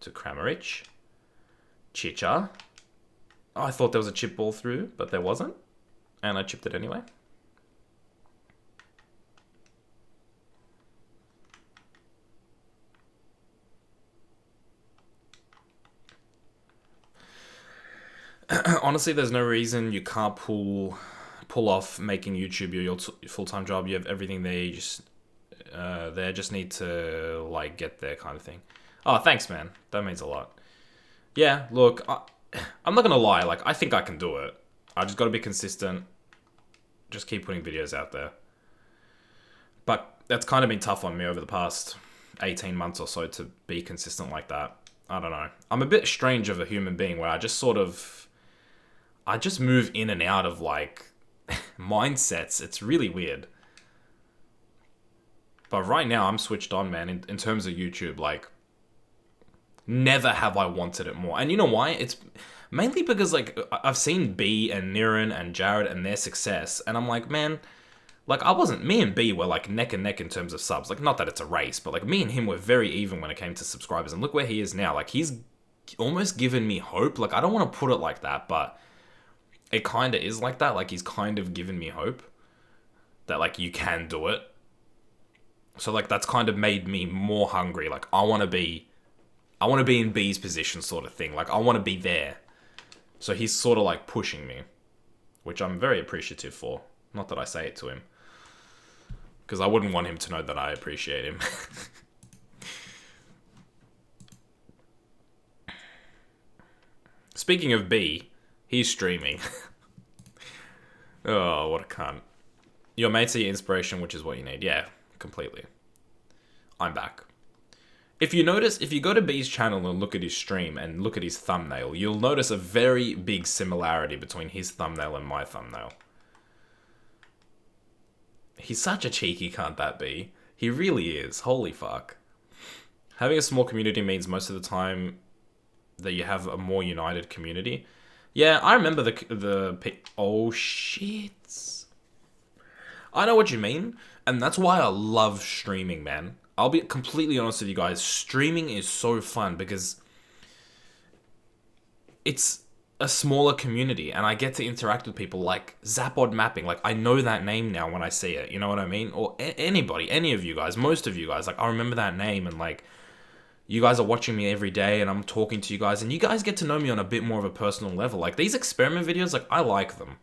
To Kramaric. Chicha. Oh, I thought there was a chip ball through, but there wasn't. And I chipped it anyway. Honestly, there's no reason you can't pull off making YouTube your full-time job. You have everything there. You just need to like get there, kind of thing. Oh, thanks, man. That means a lot. Yeah, look, I'm not gonna lie. Like, I think I can do it. I just gotta be consistent. Just keep putting videos out there. But that's kind of been tough on me over the past 18 months or so to be consistent like that. I don't know. I'm a bit strange of a human being where I just move in and out of like mindsets. It's really weird. But right now I'm switched on, man, in terms of YouTube. Like, never have I wanted it more. And you know why? It's mainly because like I've seen B and Niren and Jared and their success, and I'm like, man, like me and B were like neck and neck in terms of subs. Like, not that it's a race, but like me and him were very even when it came to subscribers. And look where he is now. Like, he's almost given me hope. Like, I don't want to put it like that, but it kind of is like that. Like, he's kind of given me hope that like you can do it. So like that's kind of made me more hungry. Like, I want to be in B's position, sort of thing. Like, I want to be there. So he's sort of like pushing me, which I'm very appreciative for. Not that I say it to him, because I wouldn't want him to know that I appreciate him. Speaking of B, he's streaming. Oh, what a cunt. Your mates are your inspiration, which is what you need. Yeah, completely. I'm back. If you go to B's channel and look at his stream and look at his thumbnail, you'll notice a very big similarity between his thumbnail and my thumbnail. He's such a cheeky cunt, that B. He really is. Holy fuck. Having a small community means most of the time that you have a more united community. Yeah, I remember oh, shit. I know what you mean, and that's why I love streaming, man. I'll be completely honest with you guys. Streaming is so fun because it's a smaller community and I get to interact with people like Zapod Mapping. Like, I know that name now when I see it. You know what I mean? Or anybody, any of you guys, most of you guys. Like, I remember that name and like, you guys are watching me every day and I'm talking to you guys and you guys get to know me on a bit more of a personal level. Like, these experiment videos, like, I like them.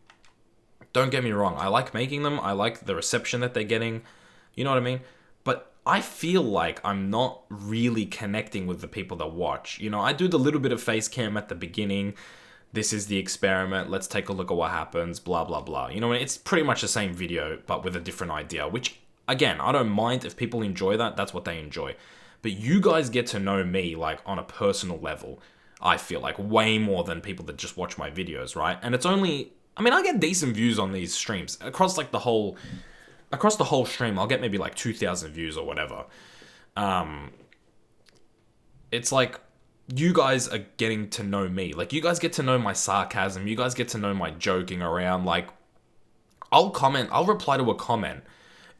Don't get me wrong. I like making them. I like the reception that they're getting. You know what I mean? But I feel like I'm not really connecting with the people that watch. You know, I do the little bit of face cam at the beginning. This is the experiment. Let's take a look at what happens. Blah, blah, blah. You know, it's pretty much the same video, but with a different idea, which, again, I don't mind if people enjoy that. That's what they enjoy. But you guys get to know me, like, on a personal level, I feel like, way more than people that just watch my videos, right? And it's only... I mean, I get decent views on these streams. Across the whole stream, I'll get maybe, like, 2,000 views or whatever. It's like... you guys are getting to know me. Like, you guys get to know my sarcasm. You guys get to know my joking around. Like, I'll reply to a comment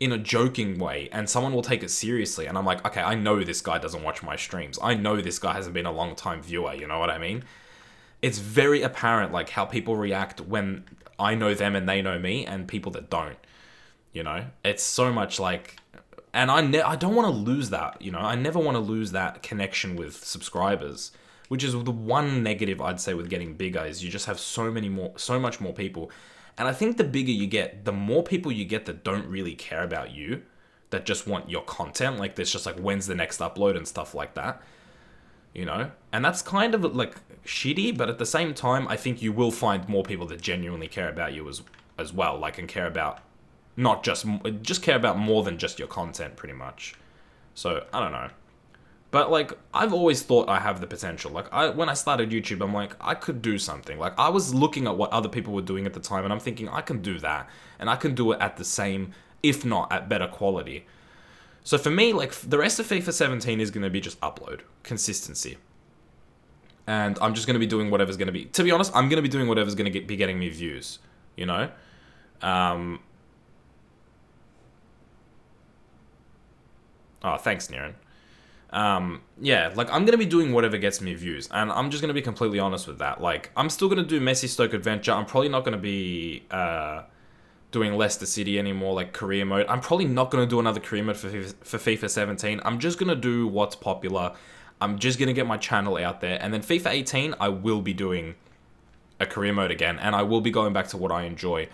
in a joking way, and someone will take it seriously. And I'm like, okay, I know this guy doesn't watch my streams. I know this guy hasn't been a long-time viewer. You know what I mean? It's very apparent, like, how people react when I know them and they know me, and people that don't. You know? It's so much like... and I don't want to lose that, you know? I never want to lose that connection with subscribers, which is the one negative I'd say with getting bigger, is you just have so much more people. And I think the bigger you get, the more people you get that don't really care about you, that just want your content. Like, there's just like, when's the next upload and stuff like that, you know? And that's kind of like shitty, but at the same time, I think you will find more people that genuinely care about you as well, like, and care about... not just care about more than just your content, pretty much. So, I don't know. But, like, I've always thought I have the potential. Like, when I started YouTube, I'm like, I could do something. Like, I was looking at what other people were doing at the time, and I'm thinking, I can do that. And I can do it at the same, if not at better quality. So for me, like, the rest of FIFA 17 is going to be just upload. Consistency. And I'm just going to be doing whatever's going to be... to be honest, I'm going to be doing whatever's going to be getting me views. You know? Oh, thanks, Niren. Yeah, like, I'm going to be doing whatever gets me views, and I'm just going to be completely honest with that. Like, I'm still going to do Messi Stoke Adventure. I'm probably not going to be doing Leicester City anymore, like, career mode. I'm probably not going to do another career mode for FIFA 17. I'm just going to do what's popular. I'm just going to get my channel out there, and then FIFA 18, I will be doing a career mode again, and I will be going back to what I enjoy,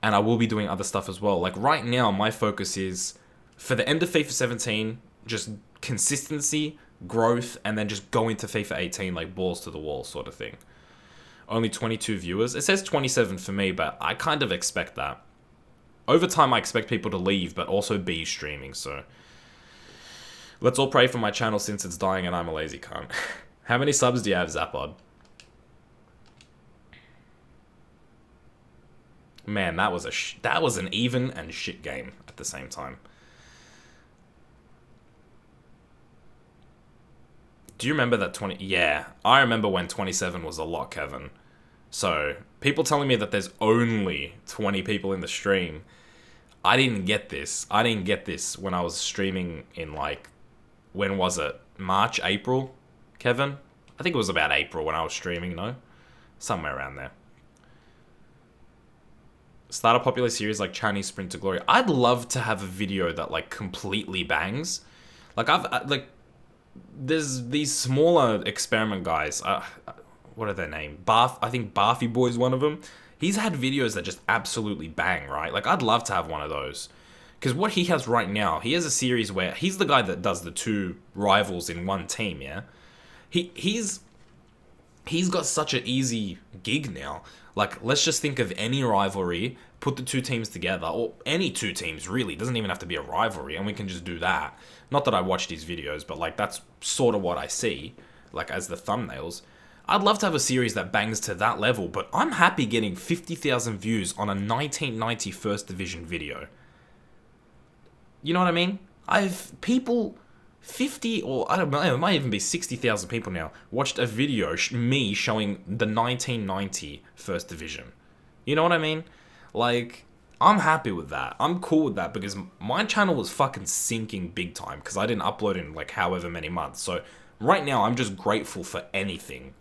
and I will be doing other stuff as well. Like right now, my focus is for the end of FIFA 17, just consistency, growth, and then just go into FIFA 18 like balls to the wall sort of thing. Only 22 viewers. It says 27 for me, but I kind of expect that. Over time, I expect people to leave, but also be streaming, so let's all pray for my channel since it's dying and I'm a lazy cunt. How many subs do you have, Zapod? Man, that was an even and shit game at the same time. Do you remember that 20? Yeah, I remember when 27 was a lot, Kevin. So, people telling me that there's only 20 people in the stream. I didn't get this. I didn't get this when I was streaming in like, when was it? March, April, Kevin? I think it was about April when I was streaming, no? Somewhere around there. Start a popular series like Chinese Sprint to Glory. I'd love to have a video that like completely bangs. Like there's these smaller experiment guys. What are their name? I think Barfy Boy's one of them. He's had videos that just absolutely bang, right? Like, I'd love to have one of those. Because what he has right now, he has a series where he's the guy that does the two rivals in one team, yeah? He's got such an easy gig now. Like, let's just think of any rivalry, put the two teams together, or any two teams, really. It doesn't even have to be a rivalry, and we can just do that. Not that I watch these videos, but, like, that's sort of what I see, like, as the thumbnails. I'd love to have a series that bangs to that level, but I'm happy getting 50,000 views on a 1990 First Division video. You know what I mean? People, 50 or I don't know, it might even be 60,000 people now, watched a video, me showing the 1990 First Division. You know what I mean? Like, I'm happy with that. I'm cool with that because my channel was fucking sinking big time because I didn't upload in like however many months. So right now, I'm just grateful for anything.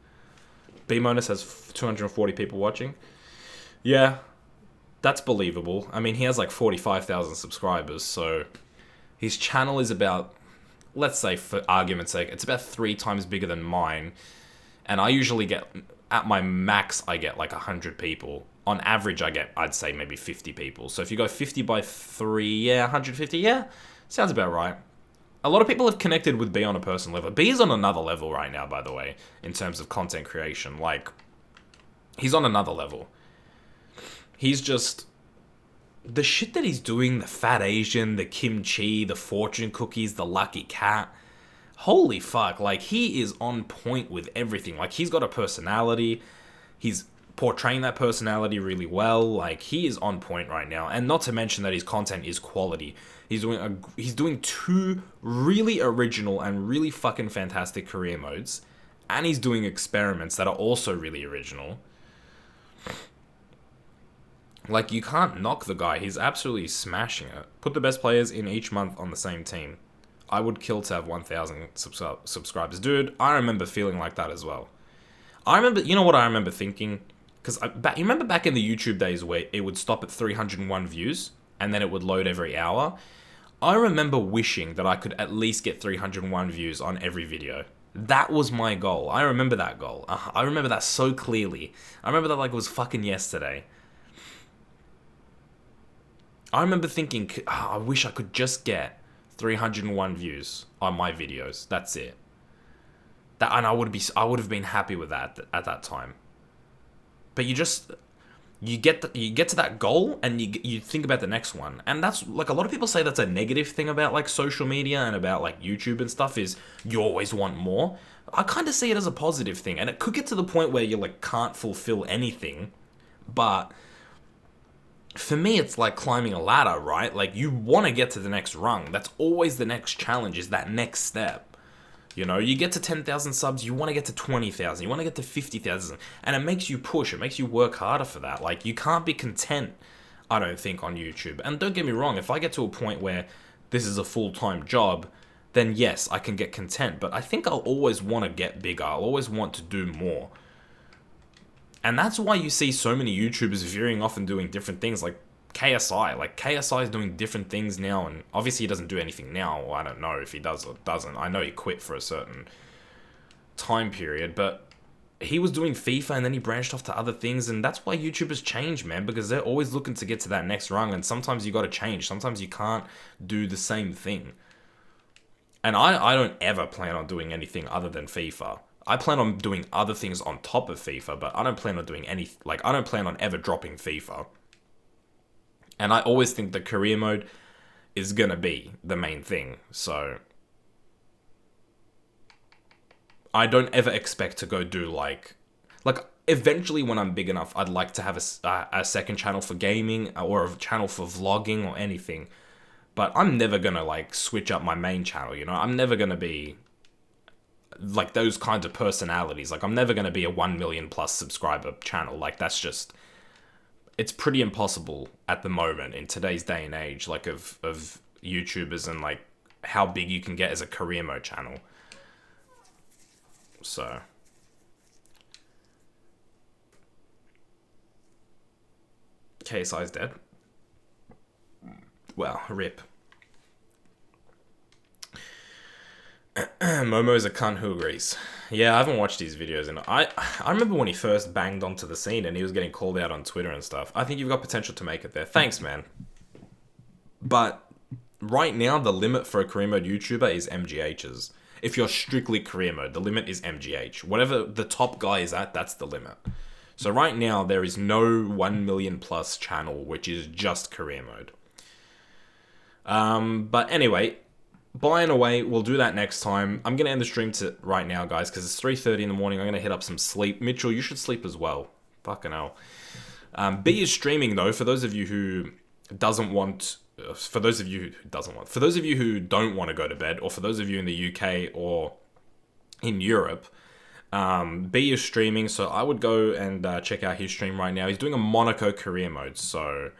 B-Monus has 240 people watching. Yeah, that's believable. I mean, he has like 45,000 subscribers, so his channel is about, let's say for argument's sake, it's about 3 times bigger than mine. And I usually get, at my max, I get like 100 people. On average, I get, I'd say maybe 50 people. So if you go 50 by 3, yeah, 150, yeah, sounds about right. A lot of people have connected with B on a personal level. B is on another level right now, by the way, in terms of content creation. Like, he's on another level. He's just... The shit that he's doing, the Fat Asian, the kimchi, the fortune cookies, the lucky cat. Holy fuck, like, he is on point with everything. Like, he's got a personality. He's portraying that personality really well. Like, he is on point right now. And not to mention that his content is quality. He's doing 2 really original and really fucking fantastic career modes. And he's doing experiments that are also really original. Like, you can't knock the guy. He's absolutely smashing it. Put the best players in each month on the same team. I would kill to have 1,000 subscribers. Dude, I remember feeling like that as well. You know what I remember thinking? Because you remember back in the YouTube days where it would stop at 301 views? And then it would load every hour? I remember wishing that I could at least get 301 views on every video. That was my goal. I remember that goal. I remember that so clearly. I remember that like it was fucking yesterday. I remember thinking, I wish I could just get 301 views on my videos. That's it. And I would have been happy with that at that time. But you get to that goal and you think about the next one. And that's like, a lot of people say that's a negative thing about like social media and about like YouTube and stuff, is you always want more. I kind of see it as a positive thing, and it could get to the point where you like can't fulfill anything. But for me, it's like climbing a ladder, right? Like, you want to get to the next rung. That's always the next challenge, is that next step. You know, you get to 10,000 subs, you want to get to 20,000, you want to get to 50,000, and it makes you push, it makes you work harder for that. Like, you can't be content, I don't think, on YouTube. And don't get me wrong, if I get to a point where this is a full-time job, then yes, I can get content. But I think I'll always want to get bigger, I'll always want to do more. And that's why you see so many YouTubers veering off and doing different things, like KSI. Like, KSI is doing different things now, and obviously he doesn't do anything now. Well, I don't know if he does or doesn't. I know he quit for a certain time period, but he was doing FIFA and then he branched off to other things, and that's why YouTubers change, man, because they're always looking to get to that next rung, and sometimes you got to change. Sometimes you can't do the same thing. And I don't ever plan on doing anything other than FIFA. I plan on doing other things on top of FIFA, but I don't plan on doing I don't plan on ever dropping FIFA. And I always think the career mode is gonna be the main thing, so I don't ever expect to go do like eventually when I'm big enough, I'd like to have a second channel for gaming or a channel for vlogging or anything. But I'm never gonna like switch up my main channel, you know? I'm never gonna be like those kinds of personalities. Like I'm never gonna be a 1 million plus subscriber channel. Like that's just, it's pretty impossible at the moment in today's day and age, like of YouTubers and like how big you can get as a career mode channel. So KSI's dead. Well, rip. Momo's a cunt who agrees. Yeah, I haven't watched these videos, and I remember when he first banged onto the scene and he was getting called out on Twitter and stuff. I think you've got potential to make it there. Thanks, man. But right now, the limit for a career mode YouTuber is MGHs. If you're strictly career mode, the limit is MGH. Whatever the top guy is at, that's the limit. So right now, there is no 1 million plus channel, which is just career mode. But anyway, buying away, we'll do that next time. I'm going to end the stream right now, guys, because it's 3:30 in the morning. I'm going to hit up some sleep. Mitchell, you should sleep as well. Fucking hell. B is streaming, though, for those of you who don't want to go to bed, or for those of you in the UK or in Europe, B is streaming, so I would go and check out his stream right now. He's doing a Monaco career mode, so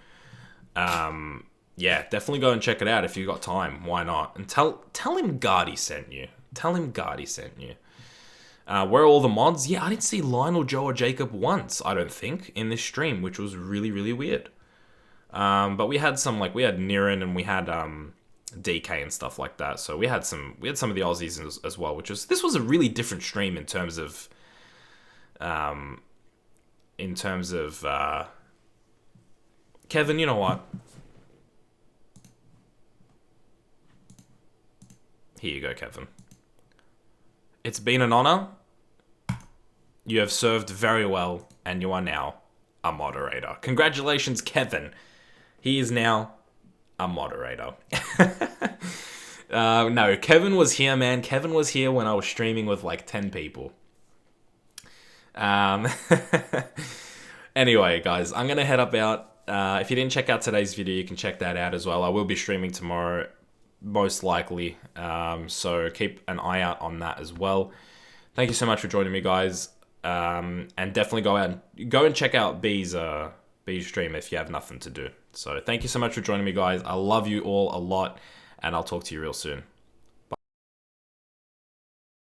yeah, definitely go and check it out if you got time. Why not? And tell him Gardy sent you. Tell him Gardy sent you. Where are all the mods? Yeah, I didn't see Lionel, Joe, or Jacob once, I don't think, in this stream, which was really, really weird. But we had some, we had Niren and we had DK and stuff like that. So we had some of the Aussies as well, this was a really different stream in terms of Kevin, you know what? Here you go, Kevin. It's been an honor. You have served very well, and you are now a moderator. Congratulations, Kevin. He is now a moderator. No, Kevin was here, man. Kevin was here when I was streaming with 10 people. Anyway, guys, I'm going to head up out. If you didn't check out today's video, you can check that out as well. I will be streaming tomorrow, most likely. So keep an eye out on that as well. Thank you so much for joining me, guys. And definitely go and check out B's stream if you have nothing to do. So thank you so much for joining me, guys. I love you all a lot, and I'll talk to you real soon.